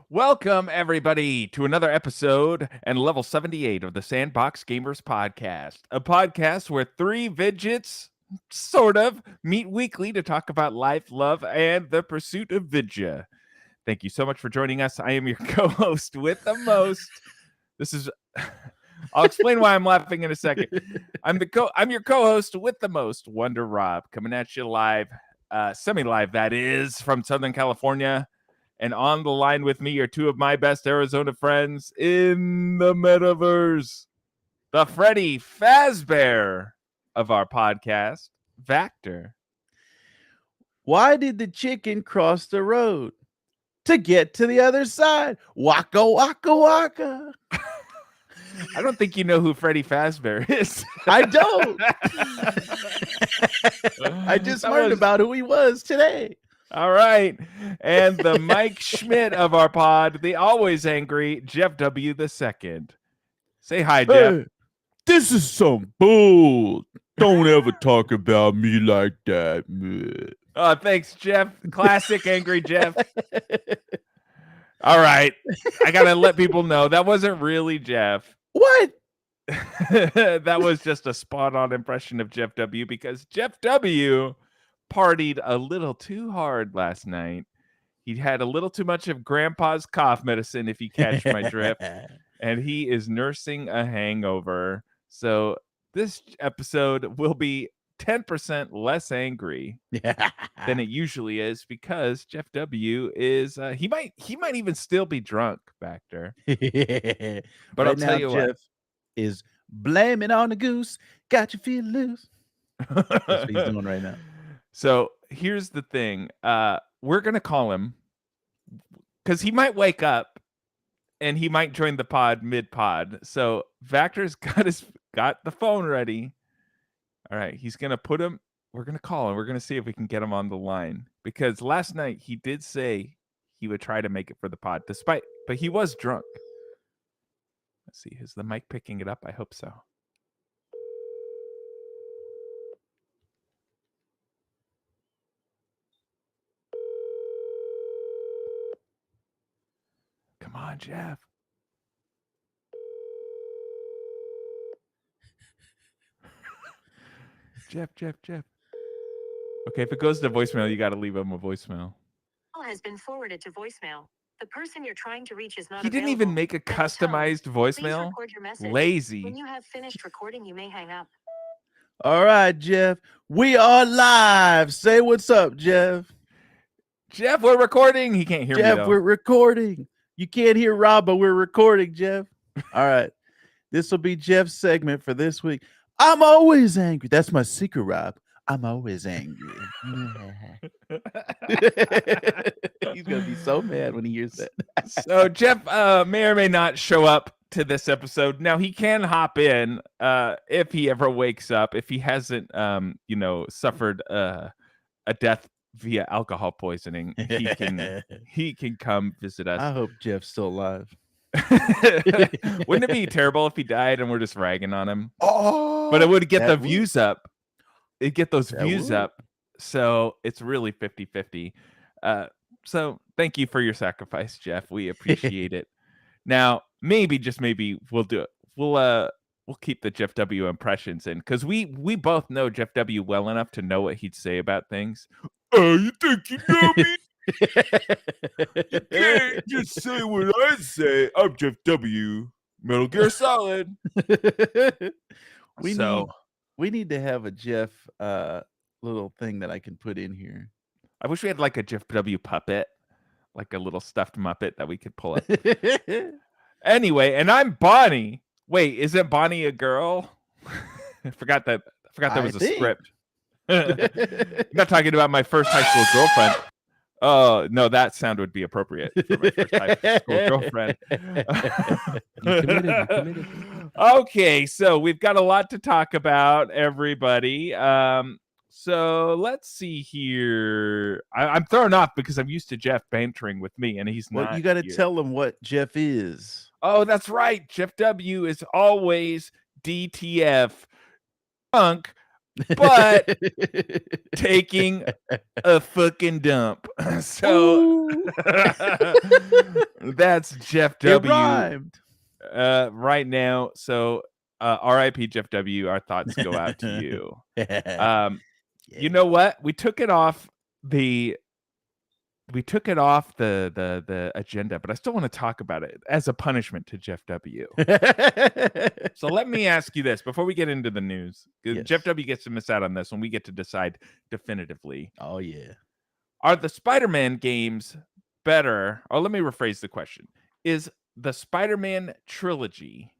Welcome, everybody, to another episode and level 78 of the Sandbox Gamers Podcast, a podcast where three vidgets, sort of, meet weekly to talk about life, love, and the pursuit of vidya. Thank you so much for joining us. I am your co-host with the most. This is... I'll explain why I'm laughing in a second. I'm your co-host with the most, Wonder Rob, coming at you live, semi-live, that is, from Southern California. And on the line with me are two of my best Arizona friends in the metaverse. The Freddy Fazbear of our podcast, Vactor. Why did the chicken cross the road? To get to the other side. Waka, waka, waka. I don't think you know who Freddy Fazbear is. I don't. I just learned about who he was today. All right. And the Mike Schmidt of our pod, the always angry JeffW II. Say hi, Jeff. Hey, this is some bull. Don't ever talk about me like that. Oh, thanks, Jeff. Classic angry Jeff. All right. I got to let people know that wasn't really Jeff. What? That was just a spot-on impression of JeffW because JeffW partied a little too hard last night. He had a little too much of Grandpa's cough medicine, if you catch my drift, and he is nursing a hangover. So this episode will be 10% less angry than it usually is because JeffW is he might even still be drunk, Vactor. But I'll tell you Jeff what is blaming on the goose. Got you feel loose. That's what he's doing right now. So here's the thing. We're going to call him because he might wake up and he might join the pod mid-pod. So Vactor's got the phone ready. All right, he's going to put him. We're going to call him. We're going to see if we can get him on the line. Because last night he did say he would try to make it for the pod, but he was drunk. Let's see. Is the mic picking it up? I hope so. Come on, Jeff. Jeff. Okay, if it goes to voicemail, you got to leave him a voicemail. Call has been forwarded to voicemail. The person you're trying to reach is not He didn't even make a customized voicemail. Please record your message. Lazy. When you have finished recording, you may hang up. All right, Jeff. We are live. Say what's up, Jeff. Jeff, we're recording. He can't hear me, Jeff, though. we're recording. You can't hear Rob, but we're recording, Jeff. All right. This will be Jeff's segment for this week. I'm always angry. That's my secret, Rob. I'm always angry. He's going to be so mad when he hears that. So Jeff may or may not show up to this episode. Now, he can hop in if he ever wakes up, if he hasn't, suffered a death via alcohol poisoning. He can come visit us. I hope Jeff's still alive. Wouldn't it be terrible if he died and we're just ragging on him? Oh, but it would get the views up. It'd get those views would. up. So it's really 50-50. So thank you for your sacrifice, Jeff. We appreciate it. Now, just maybe we'll do it. We'll keep the JeffW impressions in because we both know JeffW well enough to know what he'd say about things. Oh, you think you know me? You can't just say what I say. I'm JeffW, Metal Gear Solid. We need to have a Jeff little thing that I can put in here. I wish we had like a JeffW puppet, like a little stuffed Muppet that we could pull up. Anyway, and I'm Bonnie. Wait, isn't Bonnie a girl? I forgot there was a script. I'm not talking about my first high school girlfriend. Oh, no, that sound would be appropriate for my first high school girlfriend. You committed. Okay, so we've got a lot to talk about, everybody. So let's see here. I'm thrown off because I'm used to Jeff bantering with me, and he's not. Well, you got to tell him what Jeff is. Oh, that's right. JeffW is always DTF. Drunk but taking a fucking dump. So Ooh, that's Jeff it W. rhymed. Right now. So RIP Jeff W. Our thoughts go out to you. You know what? We took it off the the agenda, but I still want to talk about it as a punishment to Jeff W. So let me ask you this before we get into the news. 'Cause Yes. Jeff W gets to miss out on this when we get to decide definitively. Oh yeah. Are the Spider-Man games better? Or let me rephrase the question. Is the Spider-Man trilogy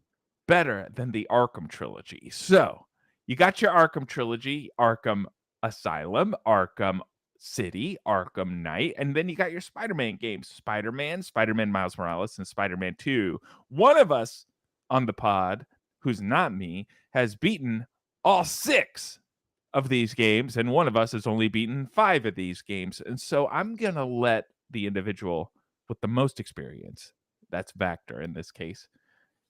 better than the Arkham trilogy? So, you got your Arkham trilogy, Arkham Asylum, Arkham City, Arkham Knight, and then you got your Spider-Man games, Spider-Man, Spider-Man Miles Morales, and Spider-Man 2. One of us on the pod, who's not me, has beaten all 6 of these games, and one of us has only beaten 5 of these games. And so I'm going to let the individual with the most experience, that's Vactor in this case,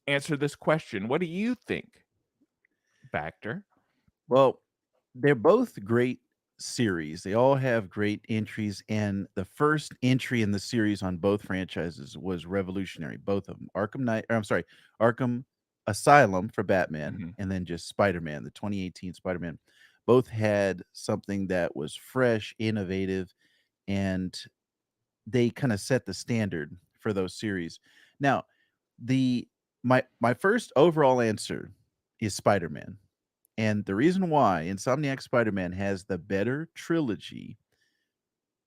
answer this question. What do you think, Vactor? Well, they're both great series. They all have great entries, and the first entry in the series on both franchises was revolutionary. Both of them, Arkham Knight, or I'm sorry, Arkham Asylum for Batman, Mhm. and then just Spider-Man, the 2018 Spider-Man. Both had something that was fresh, innovative, and they kind of set the standard for those series. Now, the my first overall answer is Spider-Man. And the reason why Insomniac Spider-Man has the better trilogy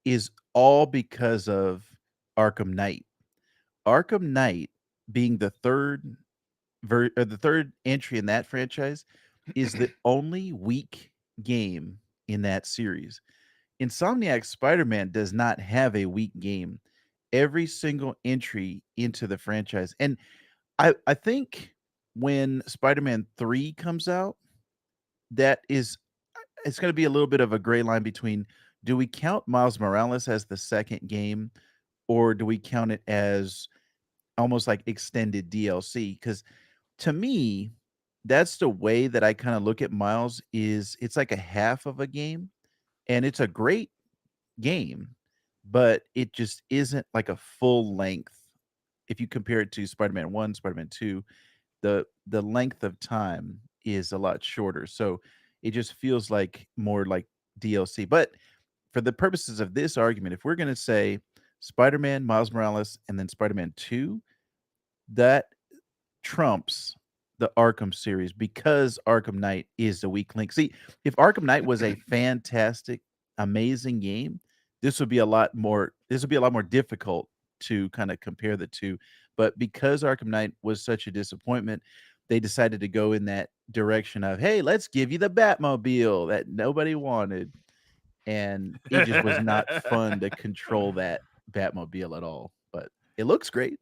is all because of Arkham Knight. Arkham Knight being the the third entry in that franchise is the only weak game in that series. Insomniac Spider-Man does not have a weak game. Every single entry into the franchise. And I think when Spider-Man 3 comes out, that is it's going to be a little bit of a gray line between, do we count Miles Morales as the second game, or do we count it as almost like extended DLC? Because to me, that's the way that I kind of look at Miles. Is it's like a half of a game, and it's a great game, but it just isn't like a full length. If you compare it to Spider-Man 1, Spider-Man 2, the length of time is a lot shorter. So it just feels like more like DLC. But for the purposes of this argument, if we're going to say Spider-Man, Miles Morales, and then Spider-Man 2, that trumps the Arkham series because Arkham Knight is the weak link. See, if Arkham Knight was a fantastic, amazing game, this would be a lot more difficult to kind of compare the two. But because Arkham Knight was such a disappointment, they decided to go in that direction of, hey, let's give you the Batmobile that nobody wanted. And it just was not fun to control that Batmobile at all. But it looks great.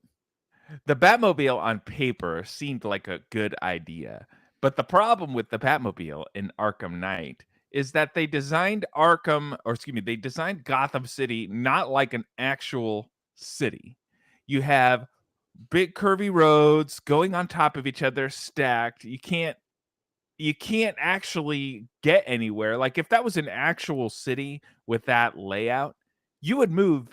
The Batmobile on paper seemed like a good idea. But the problem with the Batmobile in Arkham Knight is that they designed they designed Gotham City not like an actual city. You have big curvy roads going on top of each other, stacked. You can't actually get anywhere. Like if that was an actual city with that layout, you would move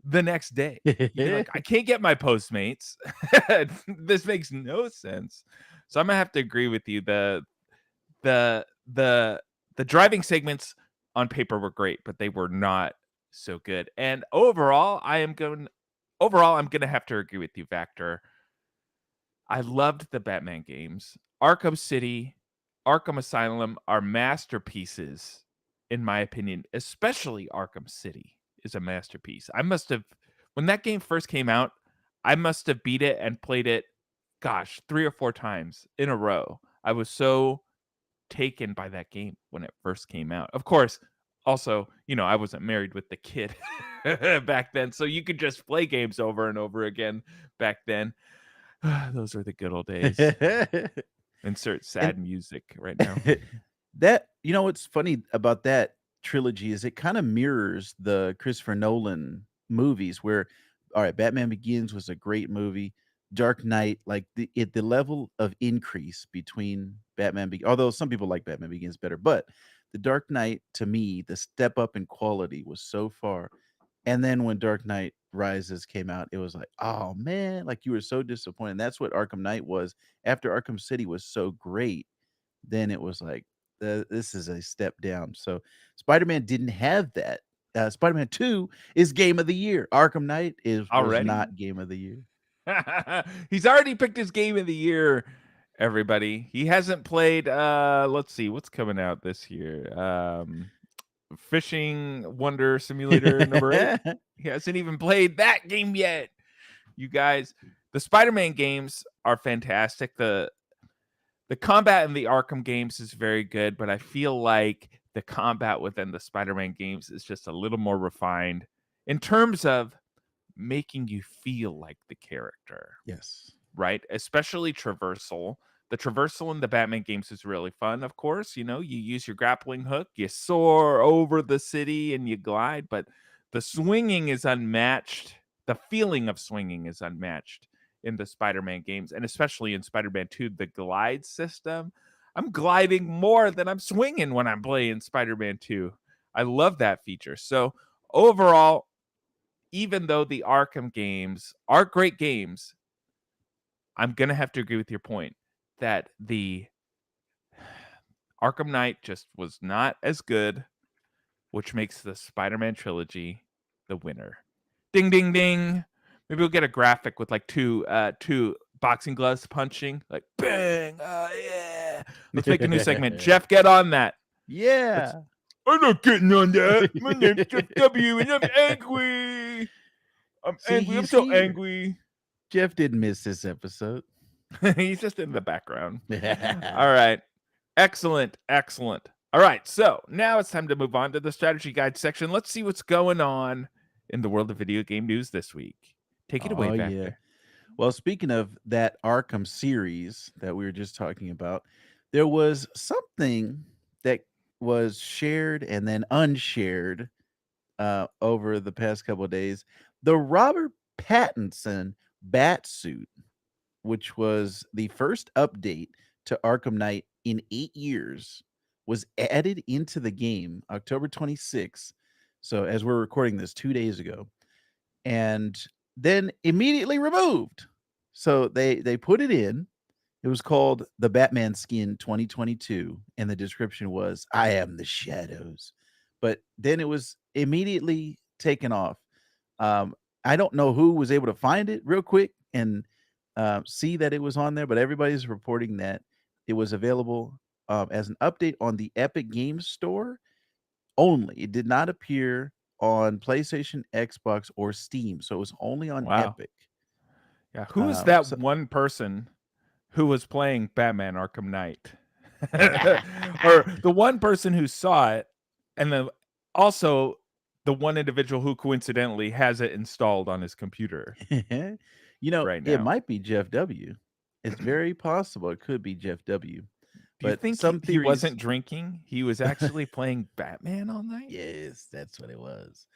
the next day. You'd be like, I can't get my Postmates. This makes no sense. So I'm gonna have to agree with you. The the the driving segments on paper were great, but they were not so good. And overall, I'm gonna have to agree with you, Vactor. I loved the Batman games. Arkham City, Arkham Asylum are masterpieces, in my opinion. Especially Arkham City is a masterpiece. When that game first came out, I must have beat it and played it, gosh, 3 or 4 times in a row. I was so taken by that game when it first came out. Of course, also, I wasn't married with the kid back then, so you could just play games over and over again back then. Those are the good old days. Insert sad And music right now. that what's funny about that trilogy is it kind of mirrors the Christopher Nolan movies where, all right, Batman Begins was a great movie. Dark Knight, like the level of increase between although some people like Batman Begins better, but the Dark Knight, to me, the step up in quality was so far. And then when Dark Knight Rises came out, it was like, oh man, like you were so disappointed. And that's what Arkham Knight was. After Arkham City was so great, then it was like, this is a step down. So Spider-Man didn't have that. Spider-Man 2 is game of the year. Arkham Knight was Already? not game of the year. He's already picked his game of the year, everybody. He hasn't played let's see, what's coming out this year? Fishing Wonder Simulator number 8. He hasn't even played that game yet. You guys, the Spider-Man games are fantastic. The combat in the Arkham games is very good, but I feel like the combat within the Spider-Man games is just a little more refined in terms of making you feel like the character, Yes. right? Especially traversal. The traversal in the Batman games is really fun, of course. You know, you use your grappling hook, you soar over the city and you glide, but the swinging is unmatched. The feeling of swinging is unmatched in the Spider-Man games, and especially in Spider-Man 2, the glide system. I'm gliding more than I'm swinging when I'm playing Spider-Man 2. I love that feature. So, overall, even though the Arkham games are great games, I'm going to have to agree with your point that the Arkham Knight just was not as good, which makes the Spider-Man trilogy the winner. Ding, ding, ding. Maybe we'll get a graphic with like two boxing gloves punching, like bang, yeah. Let's make a new segment. Jeff, get on that. Yeah. I'm not getting on that. My name's JeffW, and I'm angry. I'm See, angry. I'm he's so here. angry. Jeff didn't miss this episode. He's just in the background. All right. Excellent. Excellent. All right. So now it's time to move on to the strategy guide section. Let's see what's going on in the world of video game news this week. Take it away, Oh, Vactor. yeah. Well, speaking of that Arkham series that we were just talking about, there was something that was shared and then unshared over the past couple of days. The Robert Pattinson Batsuit, which was the first update to Arkham Knight in 8 years, was added into the game October 26th. So, as we're recording this 2 days ago, and then immediately removed. So they put it in. It was called the Batman Skin 2022, and the description was "I am the shadows," but then it was immediately taken off. I don't know who was able to find it real quick and see that it was on there, but everybody's reporting that it was available as an update on the Epic Games Store only. It did not appear on PlayStation, Xbox, or Steam, so it was only on Wow. Epic. Yeah. Who is that So one person who was playing Batman Arkham Knight? Or the one person who saw it, and then also the one individual who coincidentally has it installed on his computer right it now. might be Jeff W. It's very possible it could be Jeff W. Do you But think some he theories, wasn't drinking? He was actually playing Batman all night? yes, that's what it was.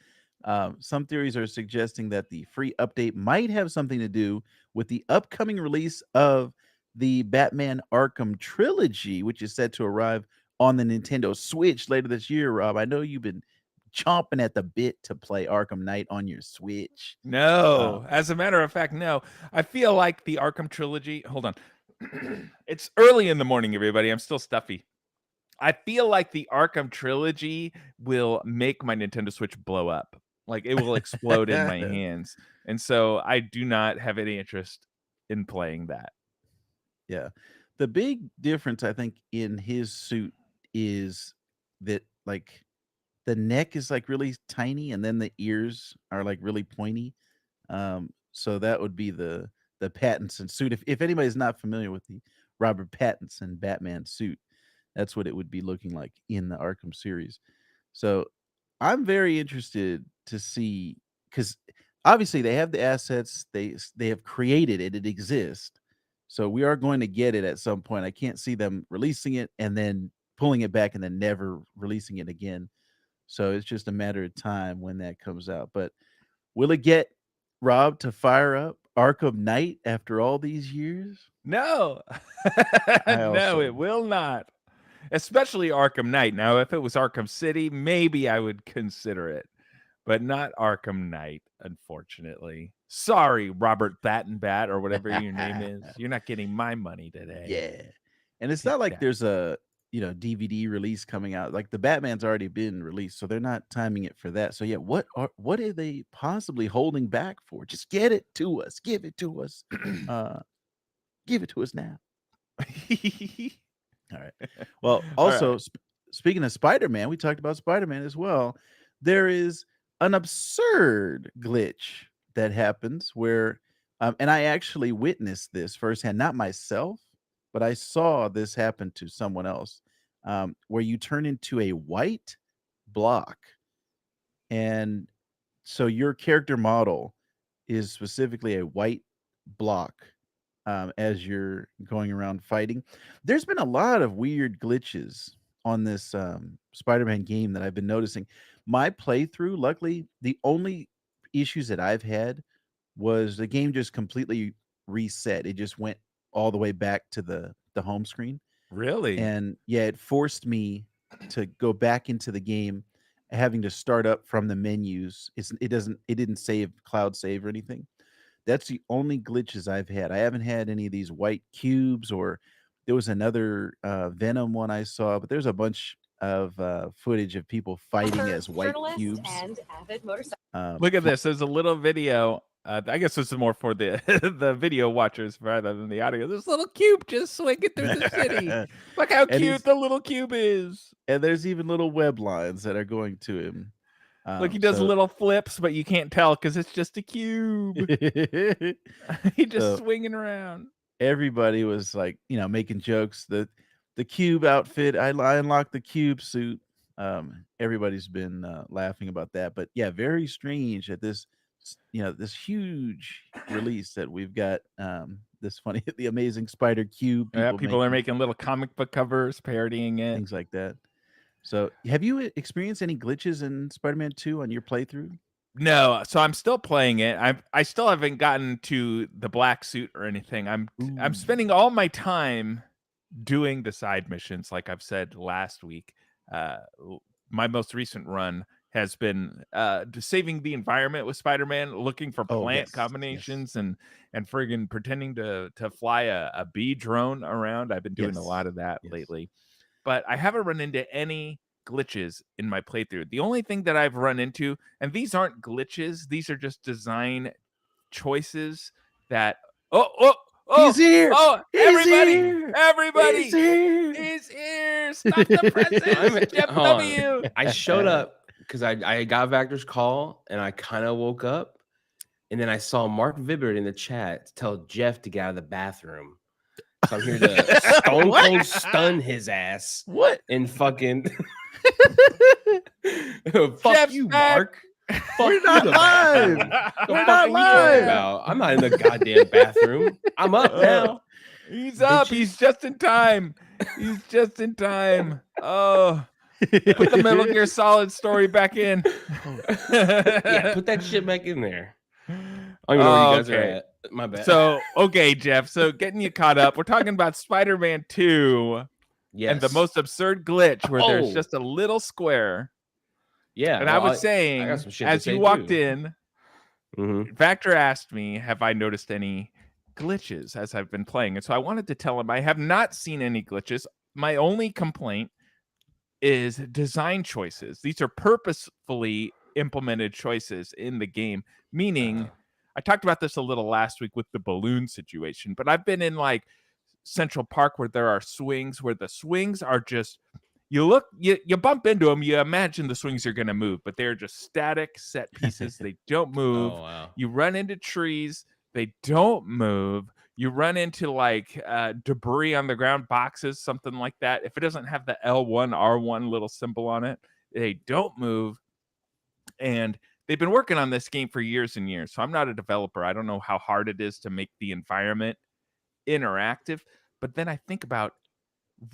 Some theories are suggesting that the free update might have something to do with the upcoming release of the Batman Arkham trilogy, which is set to arrive on the Nintendo Switch later this year. Rob, I know you've been chomping at the bit to play Arkham Knight on your Switch. No. As a matter of fact, no. I feel like the Arkham trilogy. Hold on. It's early in the morning, everybody. I'm still stuffy. I feel like the Arkham trilogy will make my Nintendo Switch blow up. Like it will explode in my hands. And so I do not have any interest in playing that. Yeah. The big difference, I think, in his suit is that, like, the neck is like really tiny and then the ears are like really pointy. So that would be the Pattinson suit. If anybody's not familiar with the Robert Pattinson Batman suit, that's what it would be looking like in the Arkham series. So I'm very interested to see, because obviously they have the assets, they have created it, it exists. So we are going to get it at some point. I can't see them releasing it and then pulling it back and then never releasing it again. So it's just a matter of time when that comes out. But will it get Rob to fire up Arkham Knight after all these years? No. I No, also it will not. Especially Arkham Knight. Now, if it was Arkham City, maybe I would consider it, but not Arkham Knight, unfortunately. Sorry, Robert Battenbat or whatever your name is. You're not getting my money today. Yeah. And it's Take not like that. there's a, DVD release coming out. Like the Batman's already been released, so they're not timing it for that. So yeah, what are they possibly holding back for? Just get it to us. Give it to us. Give it to us now. All right. Well, All also right. speaking of Spider-Man, we talked about Spider-Man as well. There is an absurd glitch that happens where, and I actually witnessed this firsthand, not myself, but I saw this happen to someone else, where you turn into a white block, and so your character model is specifically a white block as you're going around fighting. There's been a lot of weird glitches on this Spider-Man game that I've been noticing. My playthrough, luckily, the only issues that I've had was the game just completely reset. It just went all the way back to the home screen. Really? And yeah, it forced me to go back into the game, having to start up from the menus. It didn't save cloud save or anything. That's the only glitches I've had. I haven't had any of these white cubes, or there was another Venom one I saw, but there's a bunch of footage of people fighting as white cubes. And avid motorcycle. Look at this. There's a little video. I guess this is more for the the video watchers rather than the audio. This little cube just swinging through the city. Look how And cute the little cube is. and there's even little web lines that are going to him. Look, he does So little flips, but you can't tell because it's just a cube. He just So- swinging around. everybody was like, making jokes. The cube outfit, I unlocked the cube suit. Everybody's been laughing about that, but yeah, very strange at this, this huge release that we've got. This funny, the Amazing Spider Cube. People are making little comic book covers parodying it. things like that. So, have you experienced any glitches in Spider-Man 2 on your playthrough? No, so I'm still playing it. I still haven't gotten to the black suit or anything. I'm Ooh. spending all my time doing the side missions, like I've said last week. My most recent run has been saving the environment with Spider-Man, looking for Oh, plant yes, combinations and friggin' pretending to fly a bee drone around. I've been doing a lot of that yes. lately, but I haven't run into any glitches in my playthrough. The only thing that I've run into, and these aren't glitches, these are just design choices that He's here! oh He's everybody here! everybody He's here! is here. Stop the presses. Hold on. JeffW. I showed up because I got Vactor's call and I kind of woke up, and then I saw Mark Vibbert in the chat tell Jeff to get out of the bathroom. So I'm here to stone cold stun his ass What? and fucking fuck Jeff's you, back. Mark. We're Fuck not you, the live. bathroom. The We're fuck not are you talking live. about? I'm not in the goddamn bathroom. I'm up now. He's up. He's just in time. He's just in time. Oh, put the Metal Gear Solid story back in. Yeah, put that shit back in there. I don't even know where you guys are Okay. at. My bad. So, okay, Jeff. So, getting you caught up, we're talking about Spider-Man 2 yes. and the most absurd glitch where there's Oh. just a little square. yeah. And well, I was saying, got some shit to as you say, walked too. in, Mhm. Vactor asked me, have I noticed any glitches as I've been playing? And so I wanted to tell him I have not seen any glitches. My only complaint is design choices. These are purposefully implemented choices in the game, meaning I talked about this a little last week with the balloon situation, but I've been in like Central Park where there are swings where the swings are just you bump into them, you imagine the swings are going to move, but they're just static set pieces. They don't move. Oh wow. You run into trees, they don't move. You run into like debris on the ground, boxes, something like that. If it doesn't have the L1, R1 little symbol on it, they don't move. And they've been working on this game for years and years. So I'm not a developer. I don't know how hard it is to make the environment interactive. But then I think about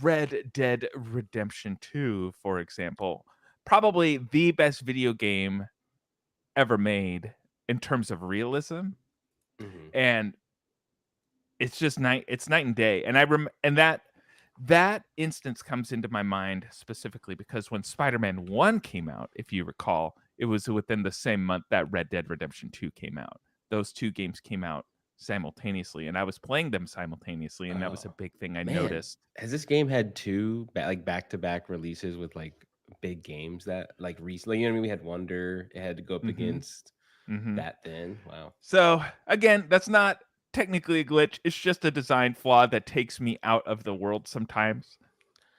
Red Dead Redemption 2, for example, probably the best video game ever made in terms of realism. Mhm. and it's just night and day. And that instance comes into my mind specifically because when Spider-Man 1 came out, if you recall, it was within the same month that Red Dead Redemption 2 came out. Those two games came out simultaneously, and I was playing them simultaneously, and that was a Oh, big thing I man. noticed. Has this game had two back-to-back releases with like big games that like recently? You know what I mean? We had Wonder. It had to go up Mhm. against Mhm. that. Then wow. So again, that's not technically a glitch. It's just a design flaw that takes me out of the world sometimes.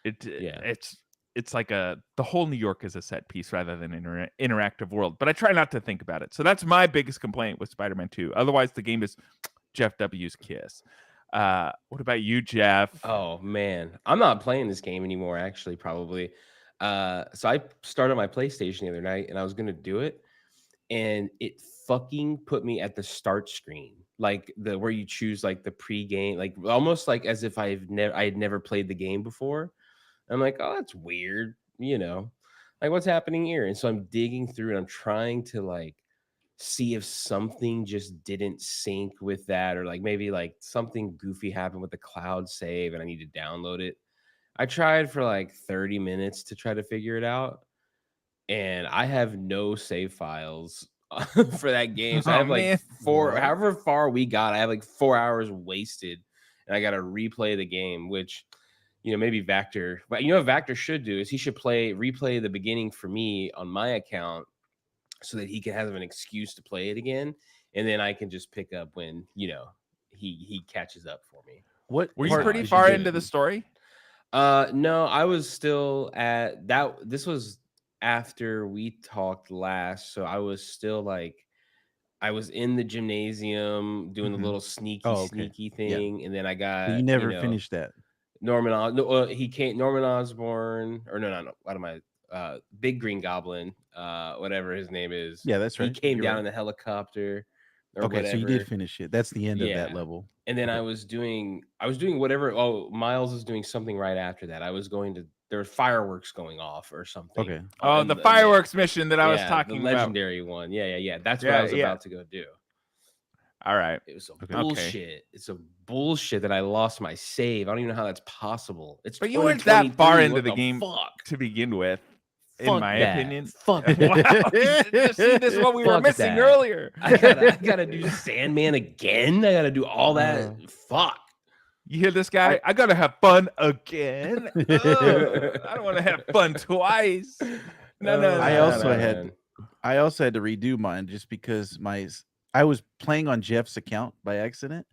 Yeah. It's like the whole New York is a set piece rather than an interactive world. But I try not to think about it. So that's my biggest complaint with Spider-Man 2. Otherwise, the game is Jeff W's kiss. What about you, Jeff? Oh man, I'm not playing this game anymore. Actually, probably. So I started my PlayStation the other night, and I was gonna do it, and it fucking put me at the start screen, like the where you choose like the pre-game, like almost like as if I had never played the game before. I'm like, oh, that's weird, like what's happening here? And so I'm digging through and I'm trying to like see if something just didn't sync with that, or like maybe like something goofy happened with the cloud save and I need to download it. I tried for like 30 minutes to try to figure it out, and I have no save files for that game. So I Oh have like man. What? however far we got, I have like 4 hours wasted, and I got to replay the game, which, maybe Vactor, but what Vactor should do is he should replay the beginning for me on my account so that he can have an excuse to play it again. And then I can just pick up when, he catches up for me. What Were Is you how part pretty I did you should far do get into it. the to? story? No, I was still at that. This was after we talked last, so I was still like I was in the gymnasium doing the Mhm. little sneaky Oh, okay. sneaky Yeah. thing, and then I So you got never finished that. Norman Osborn, or no, what am I? Big Green Goblin, whatever his name is. Yeah, that's He right. came You're down right. in the helicopter or Okay, so you did whatever. finish it. That's the end of that Yeah. level. And then Okay. I was doing whatever. Oh, Miles was doing something right after that. I was going to there were fireworks going off or something. Okay. Oh, the And yeah, fireworks mission that I was yeah, the talking about. legendary one. Yeah. That's what I Yeah, was yeah. about to go do. All right. It was some Okay. Okay. bullshit. It's a bullshit that I lost my save. I don't even know how that's possible. It's But you weren't that far 2023. into What the the game fuck? to begin with, in Fuck my that. opinion. Fuck Wow. that. You see, this is what we were Fuck missing that. earlier. I gotta do Sandman again. I gotta do all that. Fuck. You hear this guy? I gotta have fun again. Ugh, I don't want to have fun twice. No. I also had man. I also had to redo mine just because I was playing on Jeff's account by accident.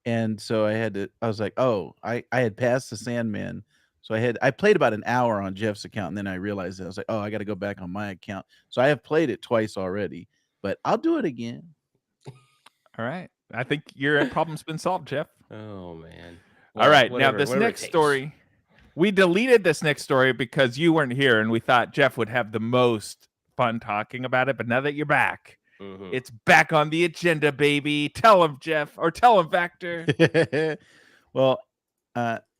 And so I was like, oh, I had passed the Sandman. So I played about an hour on Jeff's account, and then I realized that I was like, oh, I got to go back on my account. So I have played it twice already, but I'll do it again. All right. I think your problem's been solved, Jeff. Oh man. All Well, right. Now, whatever- this whatever it next takes. story, we deleted this next story because you weren't here and we thought Jeff would have the most fun talking about it. But now that you're back, Mhm. it's back on the agenda, baby. Tell him, Jeff, or tell him, Vactor. Well,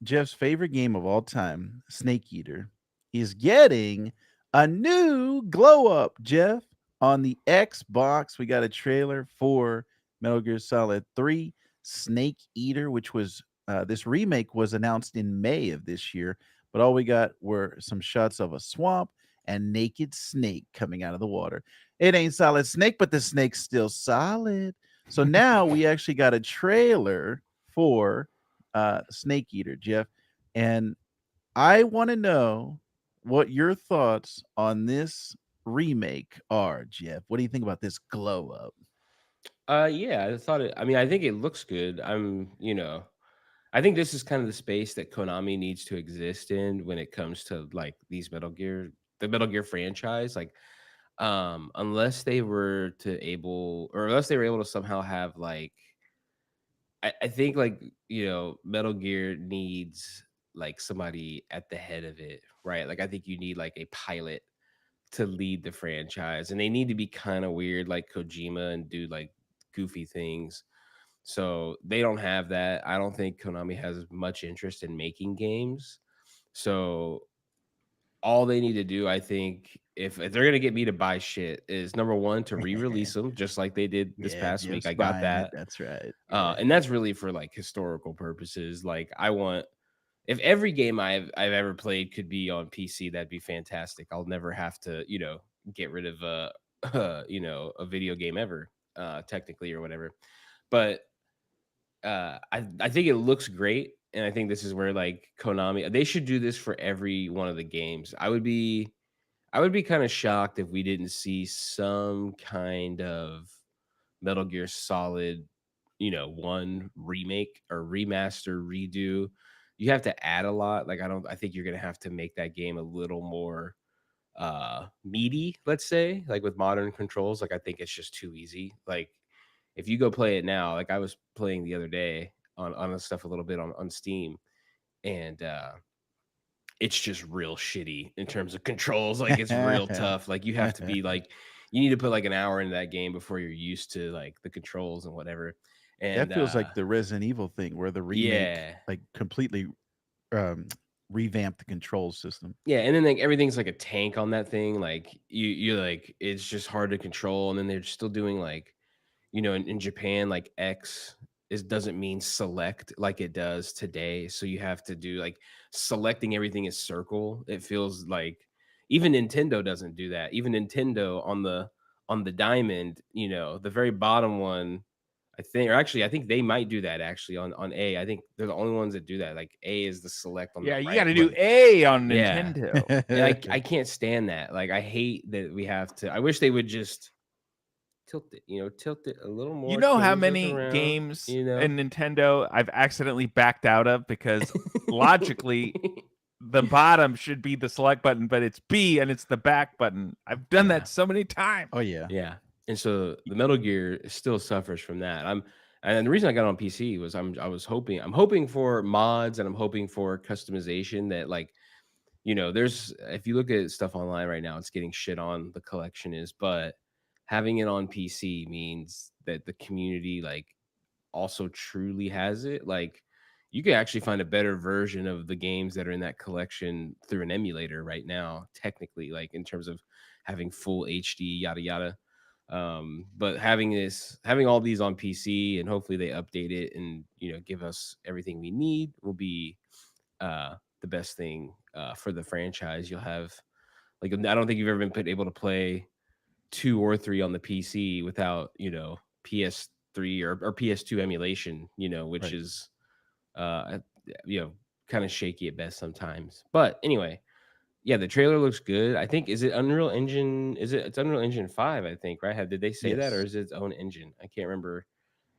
Jeff's favorite game of all time, Snake Eater, is getting a new glow up, Jeff. On the Xbox, we got a trailer for Metal Gear Solid 3 Snake Eater, which was this remake was announced in May of this year, but all we got were some shots of a swamp and naked Snake coming out of the water. It ain't Solid Snake, but the snake's still solid. So now we actually got a trailer for Snake Eater, Jeff. And I want to know what your thoughts on this remake are, Jeff. What do you think about this glow up? Yeah, I think it looks good. I think this is kind of the space that Konami needs to exist in when it comes to like the Metal Gear franchise. Like, unless they were able to somehow have like, I think like, Metal Gear needs like somebody at the head of it, right? Like, I think you need like a pilot to lead the franchise, and they need to be kind of weird like Kojima and do like goofy things. So they don't have that. I don't think Konami has much interest in making games. So all they need to do, I think, if they're gonna get me to buy shit, is number one to re-release them just like they did this Yeah, past week. Jeff's I got buying it. that. That's right. Yeah. And that's really for like historical purposes. Like I want if every game I've ever played could be on PC, that'd be fantastic. I'll never have to, get rid of a video game ever, technically or whatever. But I think it looks great, and I think this is where like Konami they should do this for every one of the games. I would be kind of shocked if we didn't see some kind of Metal Gear Solid, one remake or remaster, redo. You have to add a lot. Like I think you're gonna have to make that game a little more meaty, let's say, like with modern controls. Like I think it's just too easy. Like if you go play it now, like I was playing the other day on the stuff a little bit on Steam, and it's just real shitty in terms of controls. Like it's real tough. Like you have to be like you need to put like an hour into that game before you're used to like the controls and whatever. And That feels like the Resident Evil thing where the remake yeah. like completely um revamped the control system. Yeah, and then like everything's like a tank on that thing. Like you like it's just hard to control. And then they're still doing like, in Japan, like X is doesn't mean select like it does today. So you have to do like selecting everything is circle. It feels like even Nintendo doesn't do that. Even Nintendo on the diamond, the very bottom one, I think, or actually, I think they might do that actually on A. I think they're the only ones that do that. Like A is the select on Yeah, the you right. got to do But A on yeah. Nintendo. and I can't stand that. Like I hate that we have to. I wish they would just tilt it a little more. You know how change those many around, games in Nintendo I've accidentally backed out of because logically the bottom should be the select button, but it's B and it's the back button. I've done Yeah. that so many times. Oh yeah. Yeah. And so the Metal Gear still suffers from that. And the reason I got on PC was I'm hoping for mods, and I'm hoping for customization that like, there's if you look at stuff online right now, it's getting shit on the collection is, but having it on PC means that the community like also truly has it. Like you could actually find a better version of the games that are in that collection through an emulator right now, technically, like in terms of having full HD, yada yada. But having all these on PC, and hopefully they update it and give us everything we need, will be the best thing for the franchise. You'll have like I don't think you've ever been able to play 2 or 3 on the PC without PS3 or PS2 emulation, which Right. is uh kind of shaky at best sometimes. But anyway, yeah, the trailer looks good. I think it's Unreal Engine? It's Unreal Engine 5, I think, right? Did they say that, or Yes. is it its own engine? I can't remember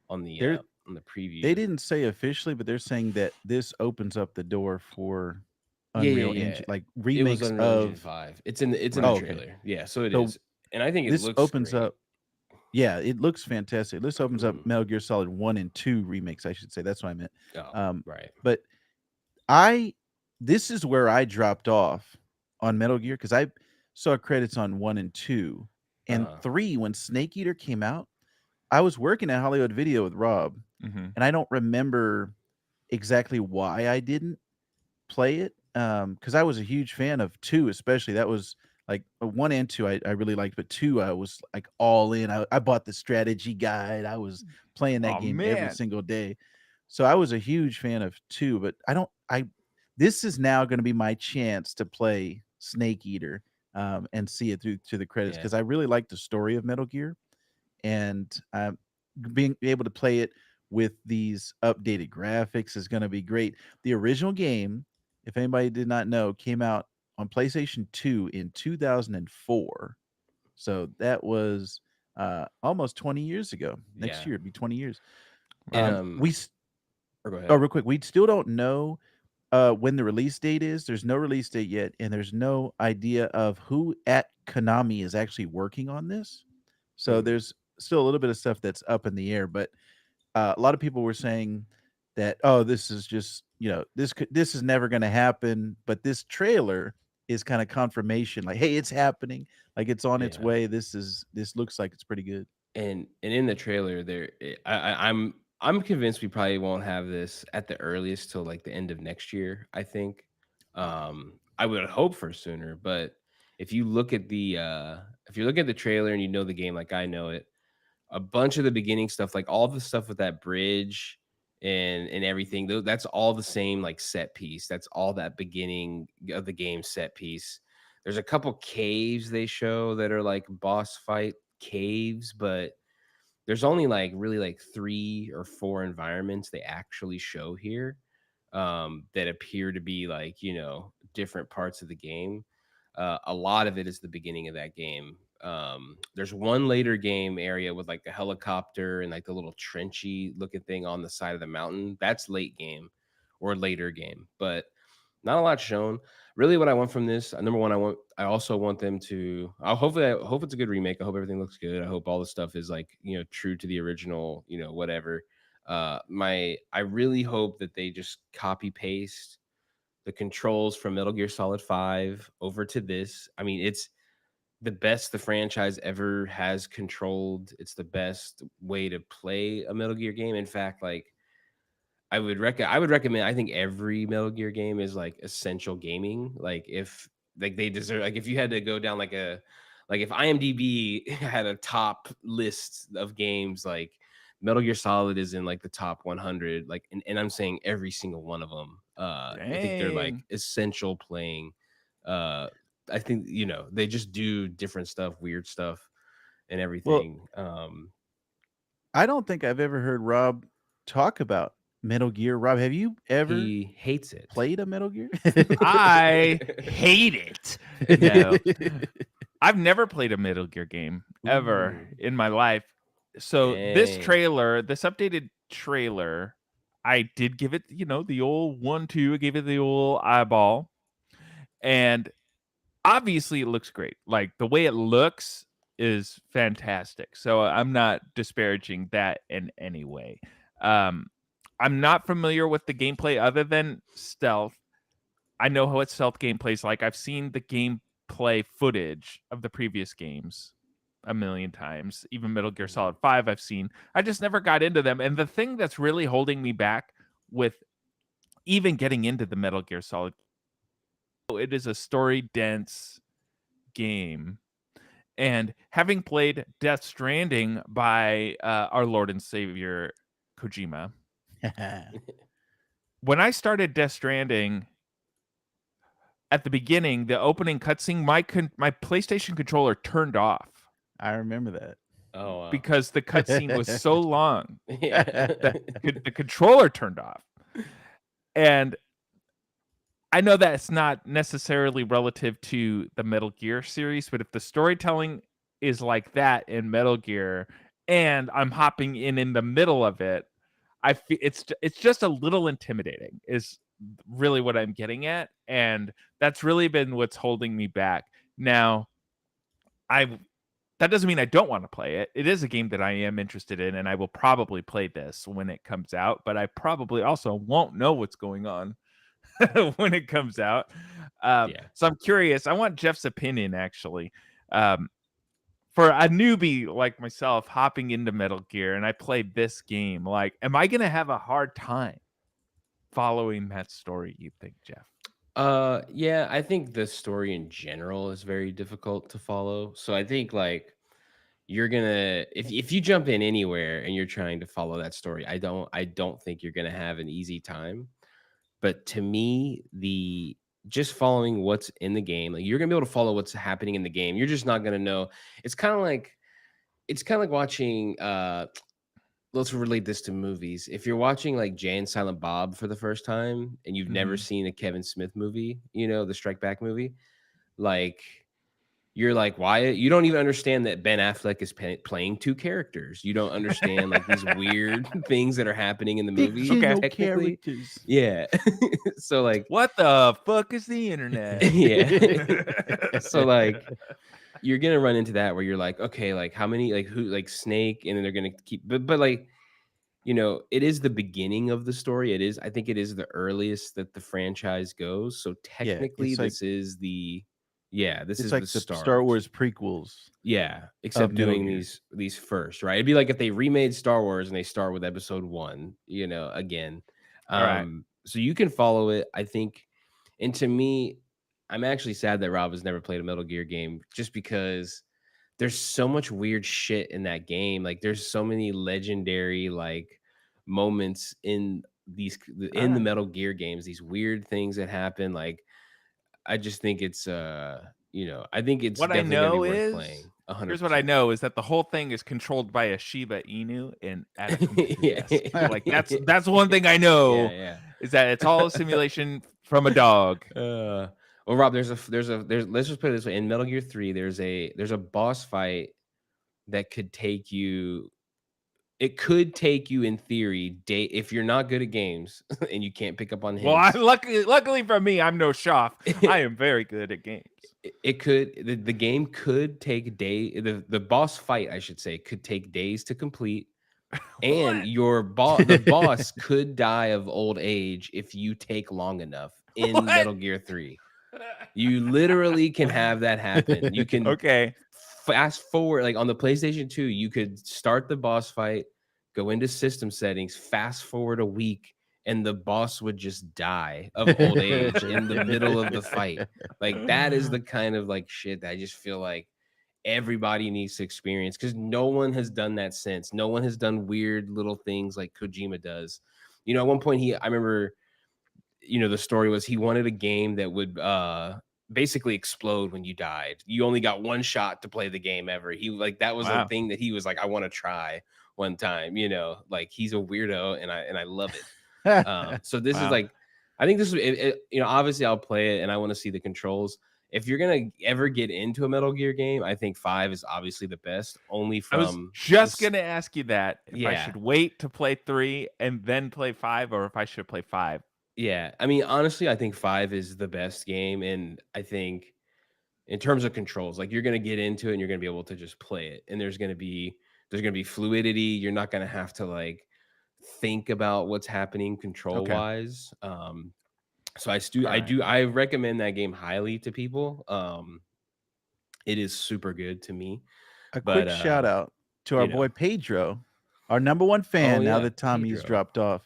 on the They're preview. they didn't say officially, but they're saying that this opens up the door for Yeah, Unreal yeah, yeah. Engine, like It was remakes Unreal Engine of 5. It's in Oh, the okay. trailer. Yeah, so it So is. And I think it this looks opens great. up Yeah, it looks fantastic. This opens up Mhm. Metal Gear Solid 1 and 2 remakes, I should say. That's what I meant. Oh, right. But this is where I dropped off on Metal Gear because I saw credits on 1 and 2. And Uh-huh. 3, when Snake Eater came out, I was working at Hollywood Video with Rob, Mhm. and I don't remember exactly why I didn't play it. Because I was a huge fan of 2, especially. That was like 1 and 2 I really liked, but 2 I was like all in. I bought the strategy guide. I was playing that Oh, game every man. single day. So I was a huge fan of 2, but this is now going to be my chance to play Snake Eater and see it through to the credits Yeah. because I really like the story of Metal Gear, and being able to play it with these updated graphics is going to be great. The original game, if anybody did not know, came out on PlayStation 2 in 2004. So that was almost 20 years ago. Next Yeah. year it'd be 20 years. And We or go ahead. Oh, real quick, we still don't know when the release date is. There's no release date yet, and there's no idea of who at Konami is actually working on this. So Mhm. there's still a little bit of stuff that's up in the air. But a lot of people were saying that, oh, this is just this is never going to happen. But this trailer is kind of confirmation, like, hey, it's happening, like it's on its Yeah. way. This looks like it's pretty good. And in the trailer I'm convinced we probably won't have this at the earliest till like the end of next year, I think. I would hope for sooner, but if you look at the trailer and you know the game like I know it, a bunch of the beginning stuff, like all the stuff with that bridge and everything, that's all the same like set piece. That's all that beginning of the game set piece. There's a couple caves they show that are like boss fight caves, but there's only like really like 3 or 4 environments they actually show here that appear to be like, you know, different parts of the game. A lot of it is the beginning of that game. There's one later game area with like the helicopter and like the little trenchy looking thing on the side of the mountain. That's late game or later game, but not a lot shown. Really, what I want from this, number one, I also want them to. I hope it's a good remake. I hope everything looks good. I hope all the stuff is like, you know, true to the original. You know, whatever. I really hope that they just copy paste the controls from Metal Gear Solid 5 over to this. I mean, it's the best the franchise ever has controlled. It's the best way to play a Metal Gear game. In fact, like I would recommend. I think every Metal Gear game is like essential gaming. Like if like they deserve. Like if you had to go down like if IMDb had a top list of games, like Metal Gear Solid is in like the top 100. Like and I'm saying every single one of them. I think they're like Dang. essential playing. I think you know they just do different stuff, weird stuff, and everything. I don't think I've ever heard Rob talk about Metal Gear. Rob, have you ever He hates it. played a Metal Gear? I hate it. No, I've never played a Metal Gear game ever Ooh. in my life. So this Dang. trailer, this updated trailer, I did give it, you know, the old 1-2. I gave it the old eyeball, and obviously it looks great. Like the way it looks is fantastic. So I'm not disparaging that in any way. Um, I'm not familiar with the gameplay other than stealth. I know what stealth gameplay is like. I've seen the gameplay footage of the previous games a million times. Even Metal Gear Solid 5 I've seen. I just never got into them. And the thing that's really holding me back with even getting into the Metal Gear Solid, it is a story dense game. And having played Death Stranding by our Lord and Savior Kojima, when I started Death Stranding, at the beginning, the opening cutscene, my PlayStation controller turned off I remember that. Oh wow. because the cutscene was so long Yeah. that the controller turned off. And I know that's not necessarily relative to the Metal Gear series, but if the storytelling is like that in Metal Gear, and I'm hopping in the middle of it, I feel it's just a little intimidating. Is really what I'm getting at, and that's really been what's holding me back. Now, that doesn't mean I don't want to play it. It is a game that I am interested in, and I will probably play this when it comes out. But I probably also won't know what's going on when it comes out. Yeah. So I'm curious. I want Jeff's opinion, actually. For a newbie like myself hopping into Metal Gear and I played this game, like, am I going to have a hard time following that story, you think, Jeff? Yeah, I think the story in general is very difficult to follow. So I think like you're gonna if you jump in anywhere and you're trying to follow that story, I don't think you're gonna have an easy time. But to me, the just following what's in the game, like you're gonna be able to follow what's happening in the game. You're just not gonna know. It's kind of like watching let's relate this to movies. If you're watching like Jay and Silent Bob for the first time and you've never Mhm. seen a Kevin Smith movie, you know, the Strike Back movie, like you're like, why? You don't even understand that Ben Affleck is playing 2 characters. You don't understand like these weird things that are happening in the movie. Fictional Technically, characters. yeah. So like, What the fuck is the internet? yeah. So like, you're gonna run into that where you're like, okay, like how many, like who, like Snake, and then they're gonna keep, but like, you know, it is the beginning of the story. It is, I think, it is the earliest that the franchise goes. So Yeah, technically, it's like this is the, yeah, this it's is like the the start. Star Wars prequels. Yeah, except Metal doing Gear. these first, right? It'd be like if they remade Star Wars and they start with episode 1, you know, again. All right. So you can follow it, I think. And to me, I'm actually sad that Rob has never played a Metal Gear game, just because there's so much weird shit in that game. Like, there's so many legendary like moments in the Alright. Metal Gear games. These weird things that happen. Like, I just think it's I think it's What I definitely gonna be know worth is playing. here's what I 100%. know is that the whole thing is controlled by a Shiba Inu and at a computer Yeah. desk. Like that's one thing I know Yeah. is that it's all a simulation from a dog. Well, Rob, there's let's just put it this way. In Metal Gear 3, there's a boss fight that could take you. It could take you, in theory, if you're not good at games and you can't pick up on Well, I, hints. luckily for me, I'm no Shoff. I am very good at games. It could the game could take the boss fight, I should say, could take days to complete. And the boss could die of old age if you take long enough in What? Metal Gear 3. You literally can have that happen. You can Okay. fast forward, like on the PlayStation 2, you could start the boss fight, go into system settings, fast forward a week, and the boss would just die of old age in the middle of the fight. Like, that is the kind of like shit that I just feel like everybody needs to experience, because no one has done that since. No one has done weird little things like Kojima does. At one point I remember, the story was he wanted a game that would basically explode when you died. You only got one shot to play the game ever. That was a thing that he was like, I want to try one time. Like, he's a weirdo, and I love it. So this is like, I think this is obviously I'll play it and I want to see the controls. If you're gonna ever get into a Metal Gear game, I think 5 is obviously the best. Only from I was just gonna ask you that if I Yeah. should wait to play 3 and then play 5, or if I should play 5. Yeah, I mean, honestly, I think 5 is the best game, and I think in terms of controls, like, you're gonna get into it and you're gonna be able to just play it, and there's gonna be fluidity. You're not gonna have to like think about what's happening control wise. So I recommend that game highly to people. It is super good to me. A quick shout out to our boy Pedro, our number one fan. Now that Tommy's dropped off,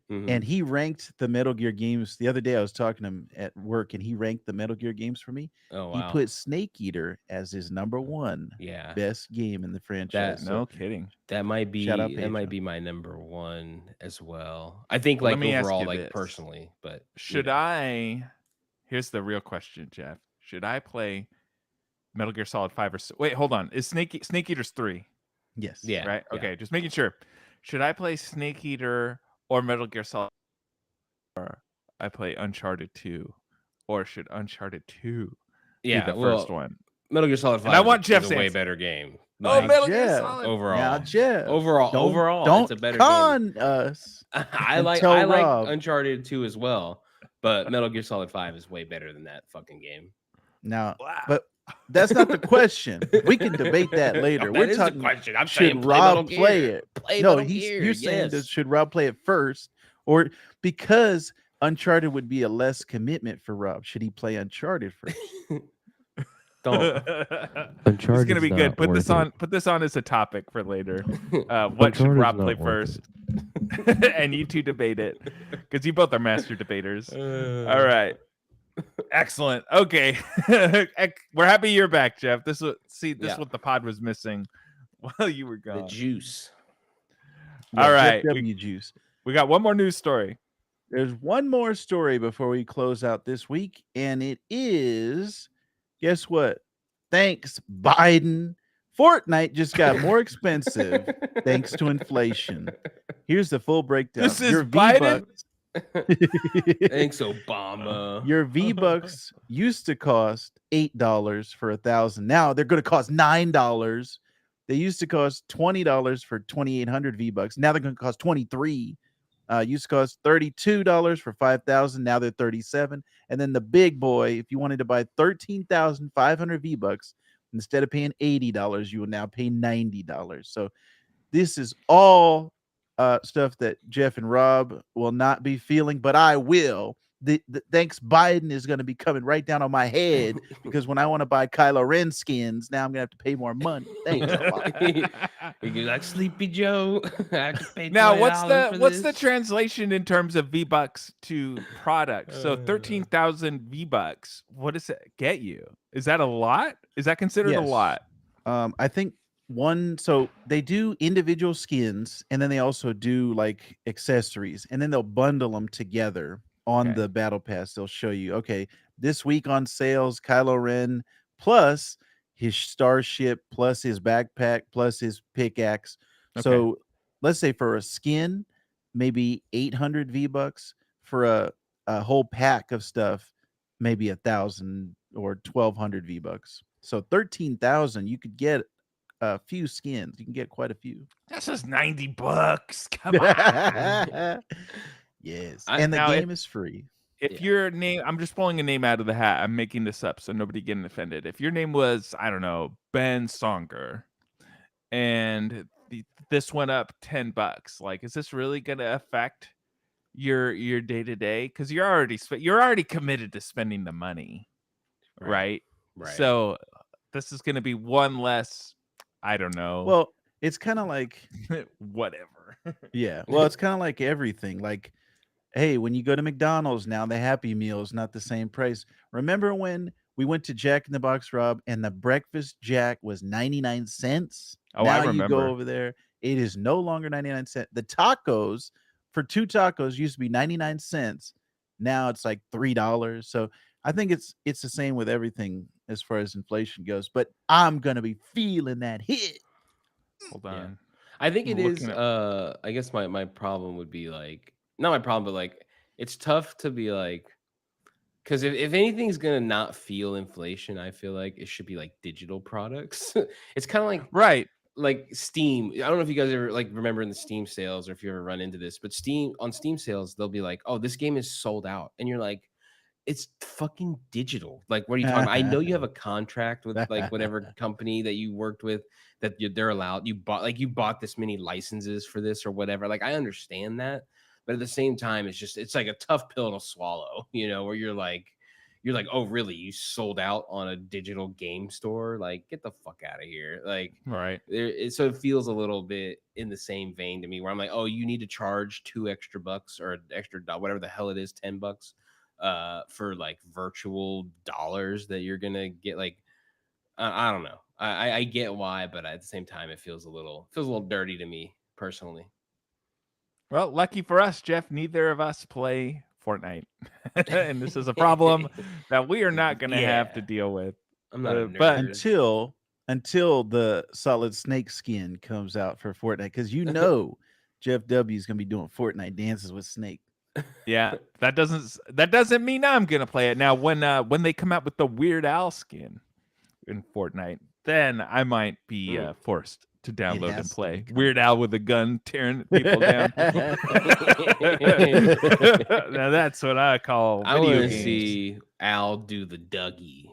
and he ranked the Metal Gear games. The other day I was talking to him at work, and he ranked the Metal Gear games for me. Oh, He wow. put Snake Eater as his number one best game in the franchise. No kidding. That might be Shout out my number one as well. I think, Well, like, let me ask overall, you like, this. personally, but Should I? Here's the real question, Jeff. Should I play Metal Gear Solid 5 or wait? Hold on. Is Snake Eater's 3? Yes. Yeah. Right. Yeah. Okay. Just making sure. Should I play Snake Eater or Metal Gear Solid? Or I play Uncharted 2, or should Uncharted 2 be the first one? Metal Gear Solid 5 And I want Jeff's is a way answer. better game. Oh, Like, Metal Gear Jeff. Solid. overall. Now, Jeff, Overall, don't it's a better con game. us. I like Uncharted 2 as well, but Metal Gear Solid 5 is way better than that fucking game. Now, Wow. but that's not the question. We can debate that later. That We're is the talking. question. I'm saying Should Rob Metal play Gear. it? Play No, Metal Gear, you're saying that yes. should Rob play it first, or because Uncharted would be a less commitment for Rob? Should he play Uncharted first? Don't. It's gonna be good. Put this on as a topic for later. What should Rob play first? And you two debate it, because you both are master debaters. All right. Excellent. Okay. We're happy you're back, Jeff. This is what the pod was missing while you were The gone. juice. All right. JeffW juice. We got one more news story. There's one more story before we close out this week, and it is, guess what? Thanks, Biden. Fortnite just got more expensive thanks to inflation. Here's the full breakdown. This is Your Biden? Thanks, Obama. Your V-Bucks used to cost $8 for 1,000. Now they're going to cost $9. They used to cost $20 for 2,800 V-Bucks. Now they're going to cost $23. Used to cost $32 for 5,000. Now they're $37. And then the big boy, if you wanted to buy 13,500 V-Bucks, instead of paying $80, you will now pay $90. So this is all stuff that Jeff and Rob will not be feeling, but I will. thanks Biden is going to be coming right down on my head because when I want to buy Kylo Ren skins, now I'm going to have to pay more money. Thanks a lot. You're like Sleepy Joe. I have to pay Now, $20 for what's the this. translation in terms of V-Bucks to product? So 13,000 V-Bucks. What does it get you? Is that a lot? Is that considered a Yes. lot? I think so they do individual skins and then they also do like accessories and then they'll bundle them together on Okay. the battle pass. They'll show you, okay, this week on sales, Kylo Ren plus his starship plus his backpack plus his pickaxe. Okay. So let's say for a skin, maybe 800 V-Bucks. For a whole pack of stuff, maybe 1,000 or 1,200 V-Bucks. So 13,000, you could get a few skins. You can get quite a few. That's just $90. Come on. Yes, I- and the now, game is free. If Yeah. your name, I'm just pulling a name out of the hat. I'm making this up so nobody getting offended. If your name was, I don't know, Ben Songer, and this went up $10, like, is this really going to affect your day to day? Because you're already committed to spending the money, right? Right. So this is going to be one less. I don't know. Well, it's kind of like whatever. yeah. Well, it's kind of like everything. Like, hey, when you go to McDonald's now, the Happy Meal is not the same price. Remember when we went to Jack in the Box, Rob, and the breakfast Jack was 99 cents? Oh, now I remember. you go over there, it is no longer 99 cents. The tacos for 2 tacos used to be 99 cents. Now it's like $3. So I think it's the same with everything as far as inflation goes. But I'm gonna be feeling that hit. Hold Yeah. on. I think I'm it is. looking at- I guess my problem would be like, not my problem, but like, it's tough to be like, because if anything's gonna not feel inflation, I feel like it should be like digital products. It's kind of Right. like Steam. I don't know if you guys ever like remember in the Steam sales or if you ever run into this, but Steam sales, they'll be like, "Oh, this game is sold out," and you're like, "It's fucking digital." Like, what are you talking about? I know you have a contract with like whatever company that you worked with that they're allowed. You bought this many licenses for this or whatever. Like, I understand that, but at the same time, it's like a tough pill to swallow. Where you're like, "Oh, really? You sold out on a digital game store? Like, get the fuck out of here!" Like, Right. so it feels a little bit in the same vein to me, where I'm like, "Oh, you need to charge $2 or extra whatever the hell it is, $10." For like virtual dollars that you're gonna get. Like, I don't know. I get why, but at the same time, it feels a little dirty to me personally. Well, lucky for us, Jeff, neither of us play Fortnite. And this is a problem that we are not going to have to Yeah. deal with. I'm not a but nerd. Until the Solid Snake skin comes out for Fortnite, because Jeff W is gonna be doing Fortnite dances with Snake. Yeah, that doesn't mean I'm going to play it. Now, when they come out with the Weird Al skin in Fortnite, then I might be forced to download and has to play become- Weird Al with a gun tearing people down. Now that's what I call I video want to games. see Al do the Dougie.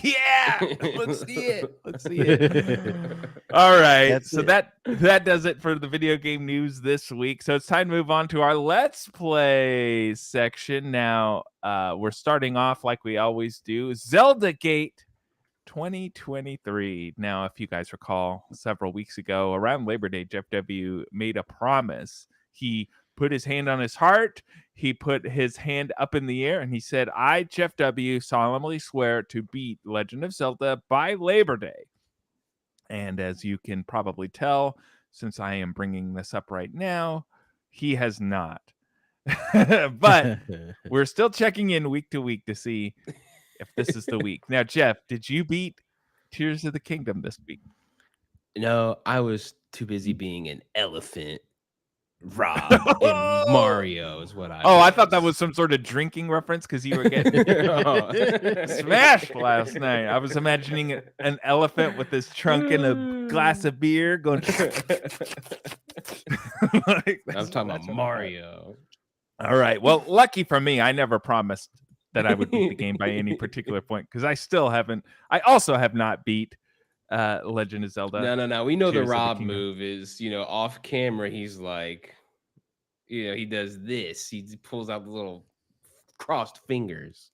Yeah, let's see it. Let's see it. All right, That's so it. that does it for the video game news this week. So it's time to move on to our Let's Play section. Now, we're starting off like we always do, Zelda Gate 2023. Now, if you guys recall, several weeks ago, around Labor Day, JeffW made a promise. He put his hand on his heart. He put his hand up in the air and he said, "I, JeffW, solemnly swear to beat Legend of Zelda by Labor Day." And as you can probably tell, since I am bringing this up right now, he has not. But we're still checking in week to week to see if this is the week. Now, Jeff, did you beat Tears of the Kingdom this week? No, I was too busy being an elephant. Rob and Mario is what I. Oh, I thought that was some sort of drinking reference because you were getting smashed last night. I was imagining an elephant with his trunk and a glass of beer going. I'm talking about Mario. All right. Well, lucky for me, I never promised that I would beat the game by any particular point because I still haven't. I also have not beat Legend of Zelda. No. We know Tears the of the Rob Kingdom. move is, off camera. He's like, he does this. He pulls out the little crossed fingers.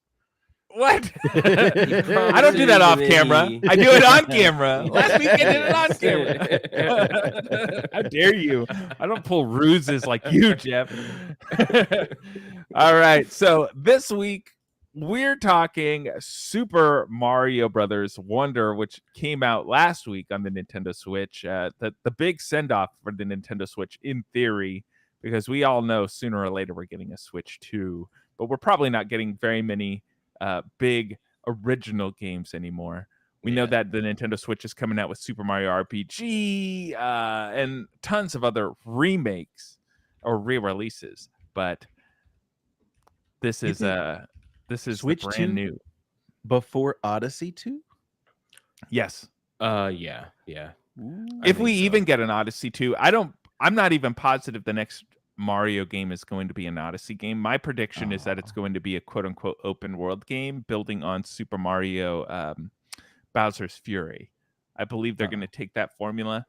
What? He I don't do that promises off and then camera. he- I do it on camera. Last week I did it on Yes. camera. How dare you? I don't pull ruses like you, Jeff. All right. So this week we're talking Super Mario Brothers Wonder, which came out last week on the Nintendo Switch. The big send off for the Nintendo Switch, in theory, because we all know sooner or later we're getting a Switch 2, but we're probably not getting very many big original games anymore. We know that the Nintendo Switch is coming out with Super Mario RPG and tons of other remakes or re-releases, but this You is think Switch the 2 brand new. before Odyssey 2? Yes. Yeah. If we think so. even get an Odyssey 2, I'm not even positive the next Mario game is going to be an Odyssey game. My prediction is that it's going to be a quote unquote open world game building on Super Mario Bowser's Fury. I believe they're going to take that formula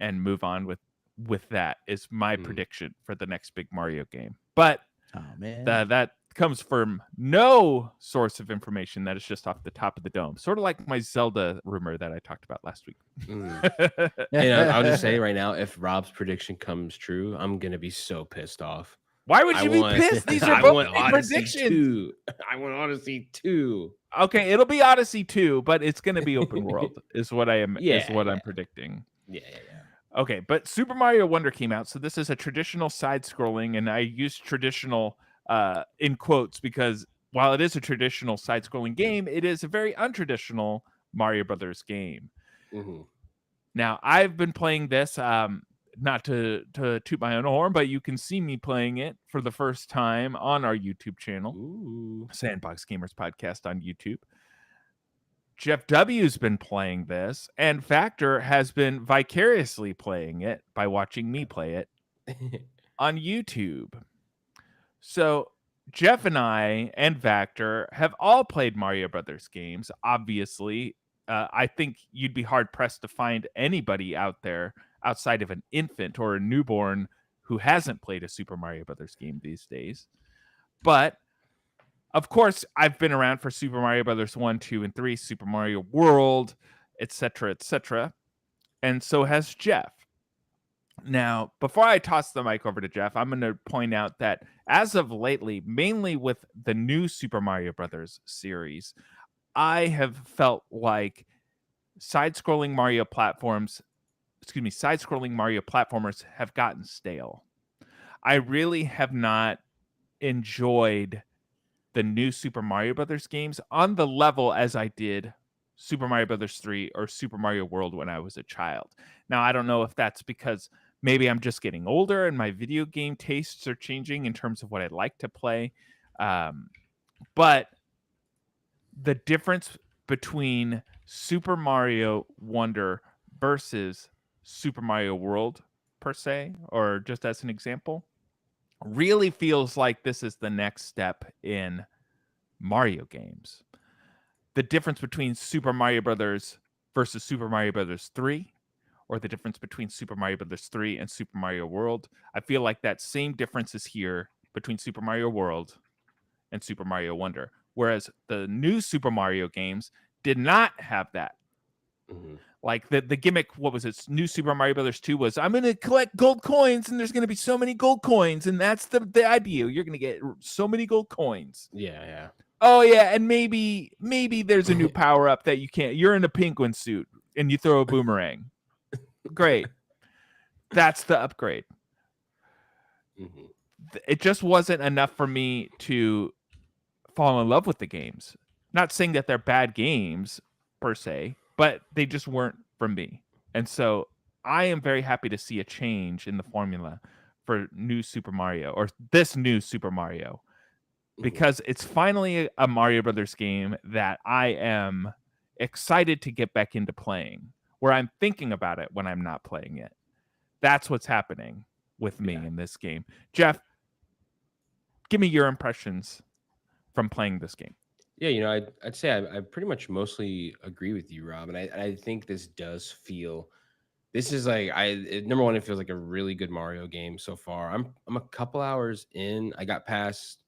and move on with that is my prediction for the next big Mario game. But Oh man. that comes from no source of information. That is just off the top of the dome. Sort of like my Zelda rumor that I talked about last week. And I'll just say right now, if Rob's prediction comes true, I'm gonna be so pissed off. Why would you be pissed? These are both big predictions. 2. I want Odyssey 2. Okay, it'll be Odyssey 2, but it's going to be open world. Is what I'm predicting. Yeah. Okay, but Super Mario Wonder came out, so this is a traditional side-scrolling, and I use traditional in quotes because while it is a traditional side-scrolling game, it is a very untraditional Mario Brothers game. Mm-hmm. Now, I've been playing this, not to toot my own horn, but you can see me playing it for the first time on our YouTube channel, Sandbox Gamers Podcast on YouTube. JeffW's been playing this, and Vactor has been vicariously playing it by watching me play it on YouTube. So Jeff and I and Vactor have all played Mario Brothers games. Obviously, I think you'd be hard pressed to find anybody out there outside of an infant or a newborn who hasn't played a Super Mario Brothers game these days. But of course, I've been around for Super Mario Brothers 1, 2, and 3, Super Mario World, etc., etc. And so has Jeff. Now, before I toss the mic over to Jeff, I'm going to point out that as of lately, mainly with the new Super Mario Brothers series, I have felt like side-scrolling Mario platformers have gotten stale. I really have not enjoyed the new Super Mario Brothers games on the level as I did Super Mario Brothers 3 or Super Mario World when I was a child. Now, I don't know if that's because maybe I'm just getting older and my video game tastes are changing in terms of what I like to play. But the difference between Super Mario Wonder versus Super Mario World, per se, or just as an example, really feels like this is the next step in Mario games. The difference between Super Mario Brothers versus Super Mario Brothers 3, or the difference between Super Mario Brothers 3 and Super Mario World, I feel like that same difference is here between Super Mario World and Super Mario Wonder. Whereas the new Super Mario games did not have that. Mm-hmm. Like the gimmick, what was it? New Super Mario Brothers 2 was, I'm going to collect gold coins and there's going to be so many gold coins. And that's the idea. You're going to get so many gold coins. Yeah. Oh, yeah. And maybe there's a new power up that you can't. You're in a penguin suit and you throw a boomerang. Great. That's the upgrade. Mm-hmm. It just wasn't enough for me to fall in love with the games. Not saying that they're bad games per se, but they just weren't for me. And so I am very happy to see a change in the formula for new Super Mario, or this new Super Mario, because it's finally a Mario Brothers game that I am excited to get back into playing, where I'm thinking about it when I'm not playing it. That's what's happening with me in this game. Jeff, give me your impressions from playing this game. Yeah, I'd say I pretty much mostly agree with you, Rob, and I think this does feel. This is like number one, it feels like a really good Mario game so far. I'm a couple hours in. I got past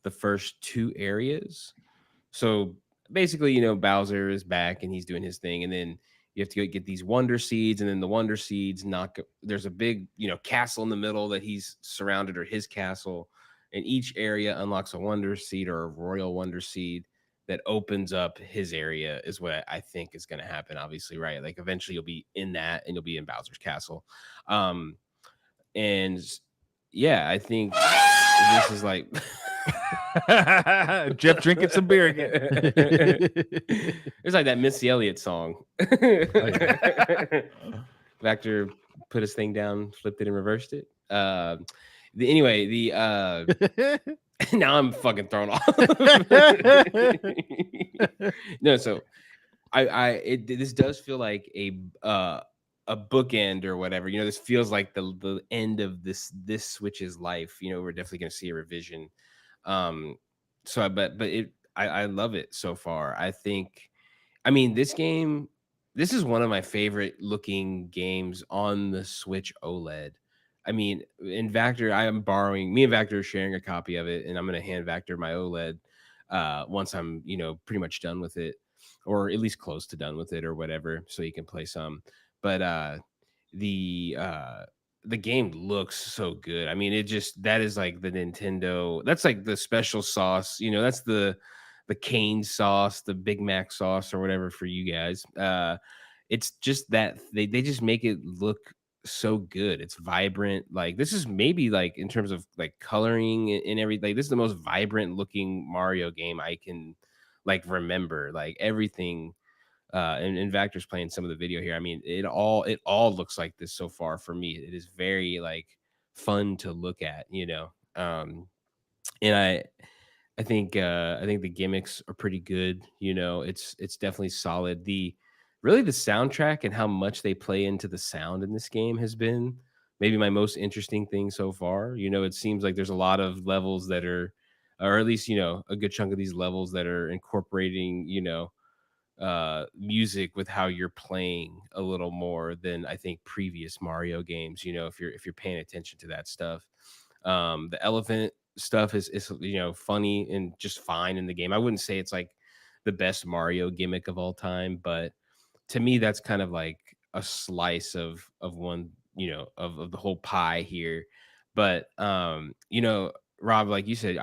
the first 2 areas. So basically, Bowser is back and he's doing his thing, and then you have to go get these wonder seeds, and then the wonder seeds there's a big, castle in the middle that he's surrounded, or his castle, and each area unlocks a wonder seed or a royal wonder seed that opens up his area, is what I think is going to happen, obviously, right? Like eventually you'll be in that and you'll be in Bowser's castle. And yeah, I think this is like Jeff drinking some beer again. It's like that Missy Elliott song. Vactor put his thing down, flipped it, and reversed it. Now I'm fucking thrown off. No, so this does feel like a bookend or whatever. This feels like the end of this Switch's life. We're definitely gonna see a revision. So I love it so far. This game, this is one of my favorite looking games on the Switch OLED. In Vactor, me and Vactor are sharing a copy of it, and I'm going to hand Vactor my OLED once I'm, pretty much done with it, or at least close to done with it or whatever, so you can play some. But the game looks so good. That is like the Nintendo, that's like the special sauce, that's the cane sauce, the Big Mac sauce or whatever for you guys. It's just that they just make it look so good. It's vibrant. Like this is maybe like in terms of like coloring and everything, like this is the most vibrant looking Mario game I can like remember. Like everything. And Vactor's playing some of the video here. It all looks like this so far for me. It is very like fun to look at, and I think the gimmicks are pretty good. It's definitely solid. The soundtrack and how much they play into the sound in this game has been maybe my most interesting thing so far. It seems like there's a lot of levels that are, or at least, a good chunk of these levels that are incorporating, music with how you're playing a little more than I think previous Mario games. If you're paying attention to that stuff. The elephant stuff is funny and just fine in the game. I wouldn't say it's like the best Mario gimmick of all time, but to me that's kind of like a slice of one, of the whole pie here. But Rob, like you said,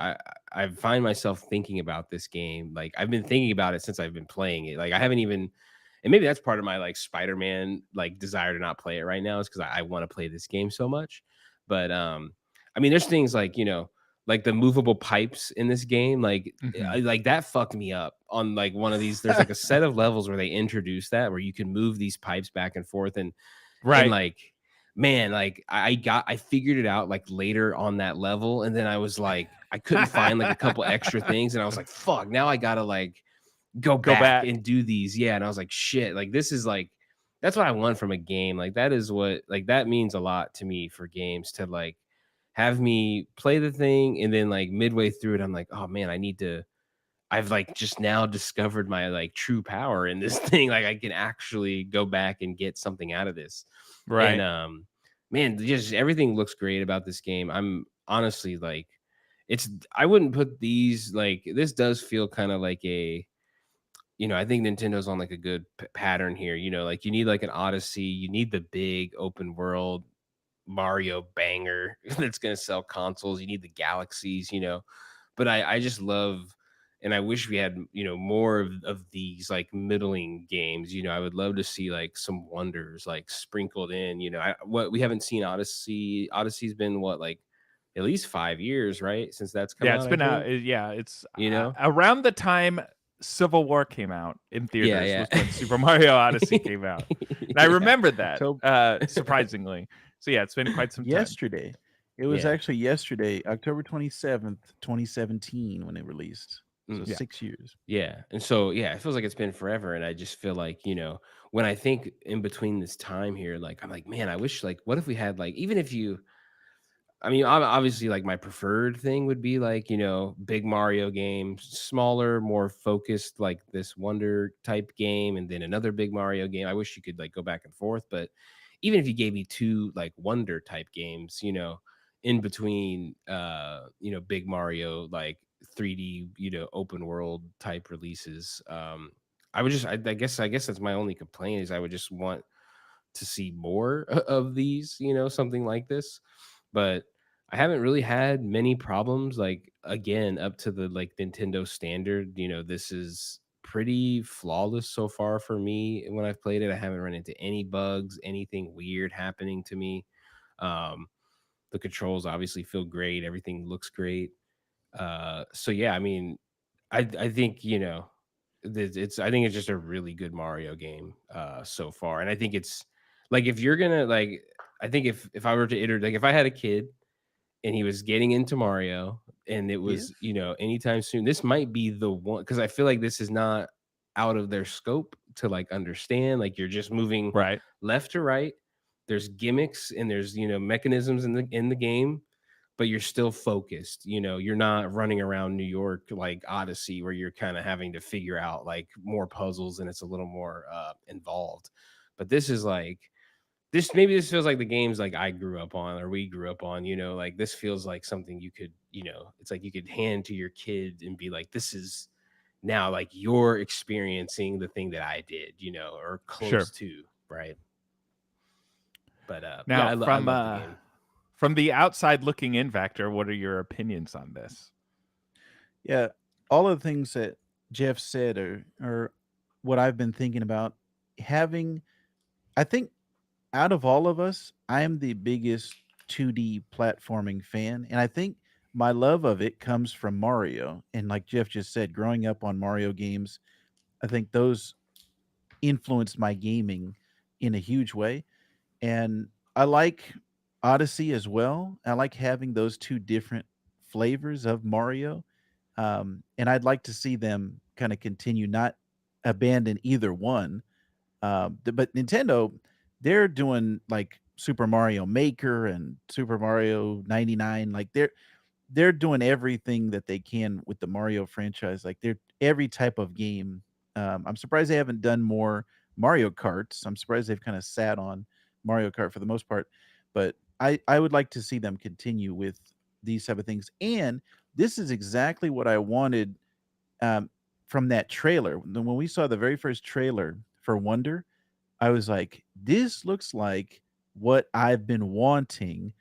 I find myself thinking about this game. Like I've been thinking about it since I've been playing it. Like I haven't even, and maybe that's part of my like Spider-Man like desire to not play it right now, is because I want to play this game so much. But there's things like like the movable pipes in this game, like like that fucked me up on like one of these. There's like a set of levels where they introduce that, where you can move these pipes back and forth, and like, man, like I figured it out like later on that level, and then I was like, I couldn't find like a couple extra things, and I was like, fuck, now I gotta like go back and do these. Yeah, and I was like, shit, like this is like, that's what I want from a game. Like that is what, like that means a lot to me for games, to like have me play the thing, and then like midway through it I'm like, oh man, I've like just now discovered my like true power in this thing. Like I can actually go back and get something out of this. Right. And man, just everything looks great about this game. I'm honestly like, I wouldn't put these, like this does feel kind of like a, I think Nintendo's on like a good pattern here. Like you need like an Odyssey, you need the big open world Mario banger that's going to sell consoles. You need the galaxies, but I just love, and I wish we had, more of these like middling games. I would love to see like some wonders like sprinkled in, what we haven't seen. Odyssey's been what, like at least 5 years, right? Since that's come out. It's been out. Yeah. It's, You around the time Civil War came out in theaters. Yeah. Was when Super Mario Odyssey came out. And I remembered that, surprisingly. So yeah, it's been quite some time. Yesterday. It was actually yesterday, October 27th, 2017, when it released. So 6 years. Yeah. And so, yeah, it feels like it's been forever. And I just feel like, when I think in between this time here, like, I'm like, man, I wish, like, what if we had, like, even if you, obviously, like, my preferred thing would be, like, big Mario game, smaller, more focused, like this Wonder type game, and then another big Mario game. I wish you could, like, go back and forth. But even if you gave me 2, like, Wonder type games, in between, big Mario, like, 3D, open world type releases. I guess that's my only complaint is I would just want to see more of these, something like this. But I haven't really had many problems. Like again, up to the like Nintendo standard, this is pretty flawless so far for me. When I've played it, I haven't run into any bugs, anything weird happening to me. Um, the controls obviously feel great. Everything looks great. So yeah, I mean, I think I think it's just a really good Mario game so far, and I think it's like if you're gonna like, I think if I were to iterate, like if I had a kid and he was getting into Mario and it was anytime soon, this might be the one because I feel like this is not out of their scope to like understand. Like you're just moving Right. left to right. There's gimmicks and there's mechanisms in the game, but you're still focused. You're not running around New York like Odyssey where you're kind of having to figure out like more puzzles and it's a little more involved. But this is like this feels like the games like I grew up on or we grew up on, like this feels like something you could, it's like you could hand to your kid and be like, this is now like you're experiencing the thing that I did, or Sure. close to, right? But Now, I love the game. From the outside looking in, Vactor, what are your opinions on this? Yeah, all of the things that Jeff said are what I've been thinking about. I think out of all of us, I am the biggest 2D platforming fan, and I think my love of it comes from Mario. And like Jeff just said, growing up on Mario games, I think those influenced my gaming in a huge way. And I like Odyssey as well. I like having those two different flavors of Mario. And I'd like to see them kind of continue, not abandon either one. But Nintendo, they're doing like Super Mario Maker and Super Mario 99. Like they're doing everything that they can with the Mario franchise. Like they're every type of game. I'm surprised they haven't done more Mario Karts. I'm surprised they've kind of sat on Mario Kart for the most part. But I would like to see them continue with these type of things. And this is exactly what I wanted from that trailer. When we saw the very first trailer for Wonder, I was like, this looks like what I've been wanting.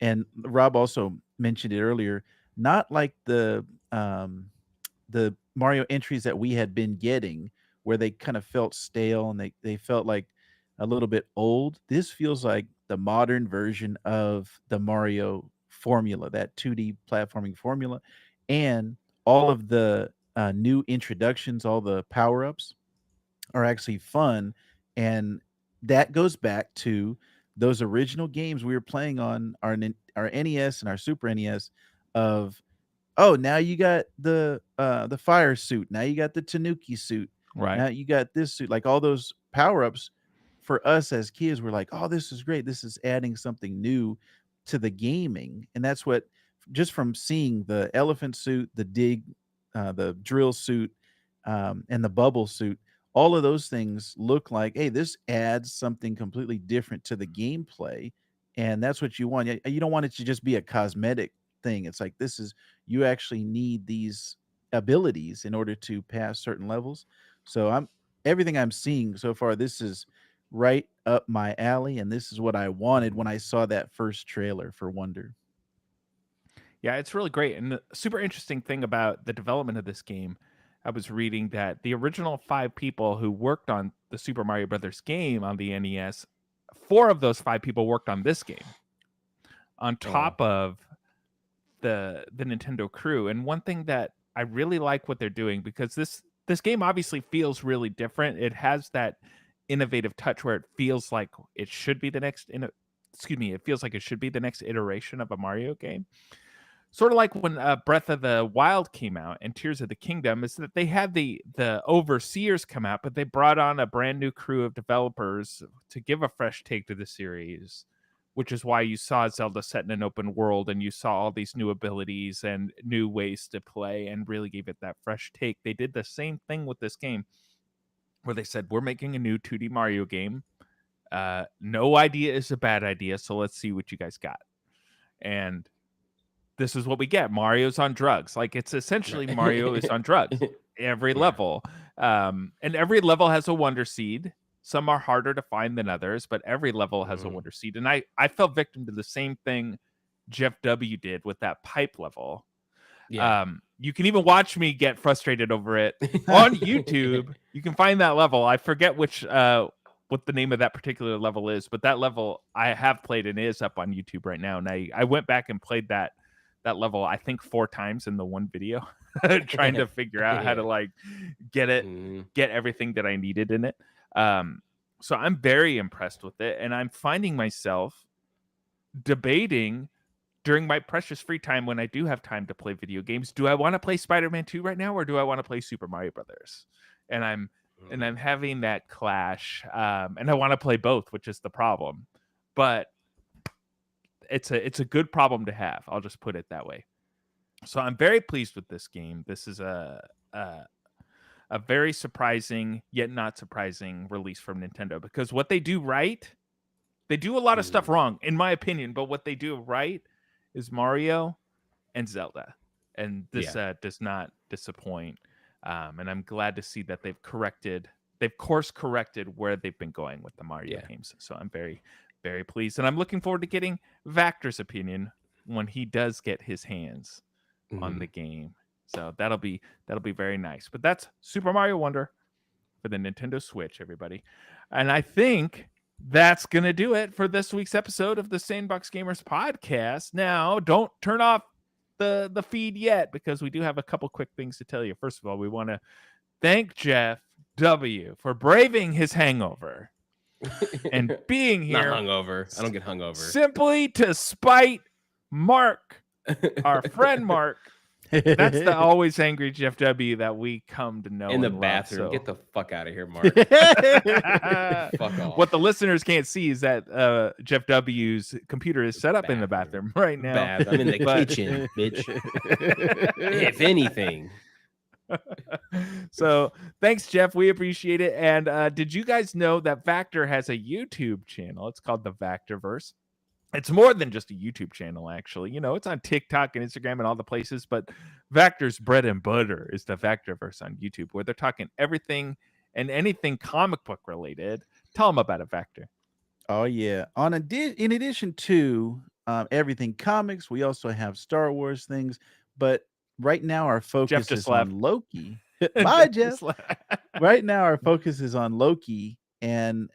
And Rob also mentioned it earlier, not like the Mario entries that we had been getting where they kind of felt stale and they felt like a little bit old. This feels like the modern version of the Mario formula, that 2D platforming formula, and all of the new introductions, all the power ups are actually fun. And that goes back to those original games we were playing on our NES and our Super NES of, oh, now you got the fire suit, now you got the Tanuki suit, Right. now you got this suit, like all those power-ups for us as kids were like, oh, this is great, this is adding something new to the gaming. And that's what, just from seeing the elephant suit, the drill suit, and the bubble suit, all of those things look like, hey, this adds something completely different to the gameplay. And that's what you want. You don't want it to just be a cosmetic thing. It's like, this is, you actually need these abilities in order to pass certain levels. So everything I'm seeing so far, this is right up my alley, and this is what I wanted when I saw that first trailer for Wonder. Yeah, it's really great. And the super interesting thing about the development of this game, I was reading that the original 5 people who worked on the Super Mario Brothers game on the NES, 4 of those 5 people worked on this game on top of the Nintendo crew. And one thing that I really like what they're doing, because this game obviously feels really different. It has that innovative touch where it feels like it should be the next it feels like it should be the next iteration of a Mario game. Sort of like when Breath of the Wild came out and Tears of the Kingdom, is that they had the overseers come out, but they brought on a brand new crew of developers to give a fresh take to the series, which is why you saw Zelda set in an open world and you saw all these new abilities and new ways to play and really gave it that fresh take. They did the same thing with this game where they said, we're making a new 2D Mario game. No idea is a bad idea, so let's see what you guys got. And this is what we get. Mario's on drugs. Like, it's essentially Right. Mario is on drugs every Yeah. level. And every level has a wonder seed. Some are harder to find than others, but every level has a Mhm. wonder seed. And I fell victim to the same thing JeffW did with that pipe level. Yeah. You can even watch me get frustrated over it on YouTube. You can find that level. I forget which what the name of that particular level is, but that level I have played and is up on YouTube right now. And I went back and played that level I think 4 times in the one video, trying to figure out how to like get it, Mhm. get everything that I needed in it. So I'm very impressed with it, and I'm finding myself debating during my precious free time when I do have time to play video games, do I want to play Spider-Man 2 right now, or do I want to play Super Mario Brothers? And I'm having that clash, and I want to play both, which is the problem. But it's a good problem to have. I'll just put it that way. So I'm very pleased with this game. This is a very surprising yet not surprising release from Nintendo, because what they do right, they do a lot of stuff wrong, in my opinion, but what they do right is Mario and Zelda, and this does not disappoint. And I'm glad to see that they've course corrected where they've been going with the Mario games. So I'm very, very pleased, and I'm looking forward to getting Vactor's opinion when he does get his hands on the game. So that'll be very nice. But that's Super Mario Wonder for the Nintendo Switch, everybody. And I think that's going to do it for this week's episode of the Sandbox Gamers podcast. Now, don't turn off the feed yet, because we do have a couple quick things to tell you. First of all, we want to thank Jeff W for braving his hangover and being here. Not hungover. I don't get hungover. Simply to spite Mark, our friend Mark. That's the always angry Jeff W that we come to know In the and love, bathroom. so. Get the fuck out of here, Mark. Fuck off. What the listeners can't see is that Jeff W's computer is set up in the bathroom right now. I'm in the kitchen, bitch. If anything. So thanks, Jeff. We appreciate it. And did you guys know that Vactor has a YouTube channel? It's called the Vactorverse. It's more than just a YouTube channel, actually. You know, it's on TikTok and Instagram and all the places, but Vactor's bread and butter is the Vactorverse on YouTube, where they're talking everything and anything comic book related. Tell them about it, Vactor. Oh yeah. In addition to everything comics, we also have Star Wars things. But right now our focus is left. on Loki. Bye, Jeff. Right now our focus is on Loki, and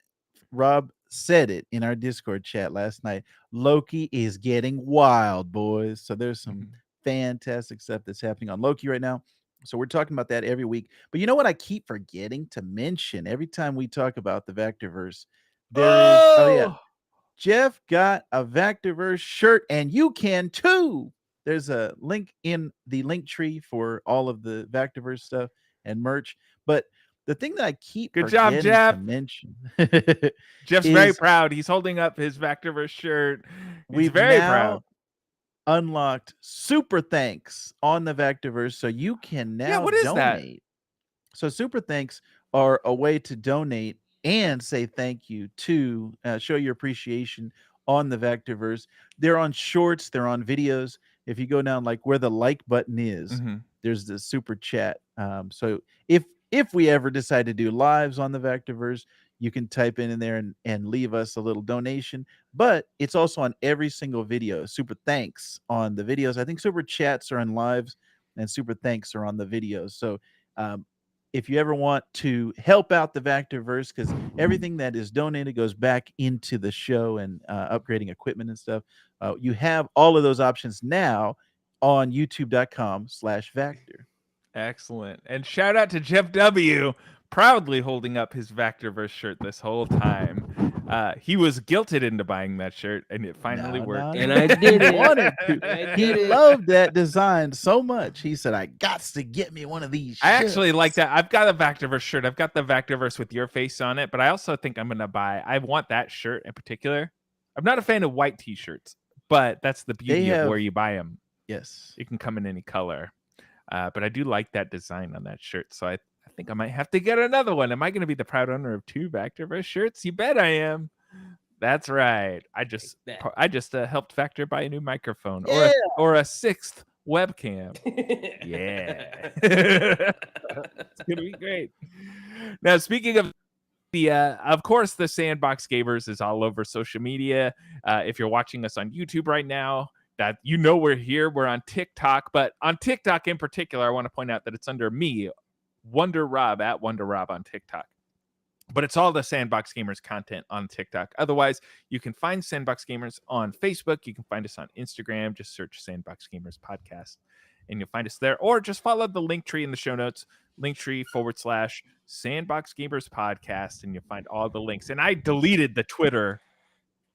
Rob said it in our Discord chat last night. Loki is getting wild, boys. So there's some fantastic stuff that's happening on Loki right now. So we're talking about that every week. But you know what I keep forgetting to mention every time we talk about the Vactorverse? Jeff got a Vactorverse shirt, and you can too. There's a link in the link tree for all of the Vactorverse stuff and merch. But the thing that I keep forgetting to mention, Jeff's very proud. He's holding up his Vactorverse shirt. He's very proud. Unlocked super thanks on the Vactorverse, so you can now donate. So super thanks are a way to donate and say thank you to show your appreciation on the Vactorverse. They're on shorts, they're on videos. If you go down like where the like button is, there's the super chat. So if we ever decide to do lives on the Vactorverse, you can type in there and leave us a little donation. But it's also on every single video. Super thanks on the videos. I think super chats are on lives, and super thanks are on the videos. So if you ever want to help out the Vactorverse, because everything that is donated goes back into the show and upgrading equipment and stuff, you have all of those options now on youtube.com/Vactor. Excellent. And shout out to Jeff W, proudly holding up his Vactorverse shirt this whole time. He was guilted into buying that shirt, and it finally worked. And I didn't want to. He loved that design so much. He said, "I got to get me one of these shirts." I actually like that. I've got a Vactorverse shirt. I've got the Vactorverse with your face on it, but I also think I'm gonna buy. I want that shirt in particular. I'm not a fan of white T-shirts, but that's the beauty of where you buy them. Yes, it can come in any color. But I do like that design on that shirt, so I think I might have to get another one. Am I going to be the proud owner of 2 Vactorverse shirts? You bet I am. That's right. I just that. helped Vactor buy a new microphone Yeah. or a sixth webcam. Yeah. It's gonna be great. Now, speaking of of course, the Sandbox Gamers is all over social media. If you're watching us on YouTube right now, that you know we're here. We're on TikTok, but on TikTok in particular, I want to point out that it's under me, Wonder Rob at Wonder Rob on TikTok. But it's all the Sandbox Gamers content on TikTok. Otherwise, you can find Sandbox Gamers on Facebook. You can find us on Instagram. Just search Sandbox Gamers Podcast, and you'll find us there. Or just follow the link tree in the show notes, linktree/Sandbox Gamers Podcast, and you'll find all the links. And I deleted the Twitter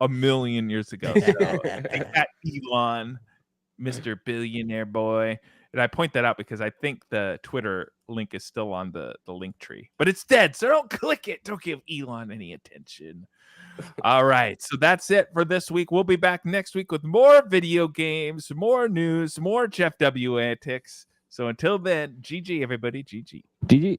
a million years ago. So take that, Elon, Mr. Billionaire Boy. And I point that out because I think the Twitter link is still on the link tree, but it's dead. So don't click it. Don't give Elon any attention. All right. So that's it for this week. We'll be back next week with more video games, more news, more JeffW antics. So until then, GG, everybody. GG. GG.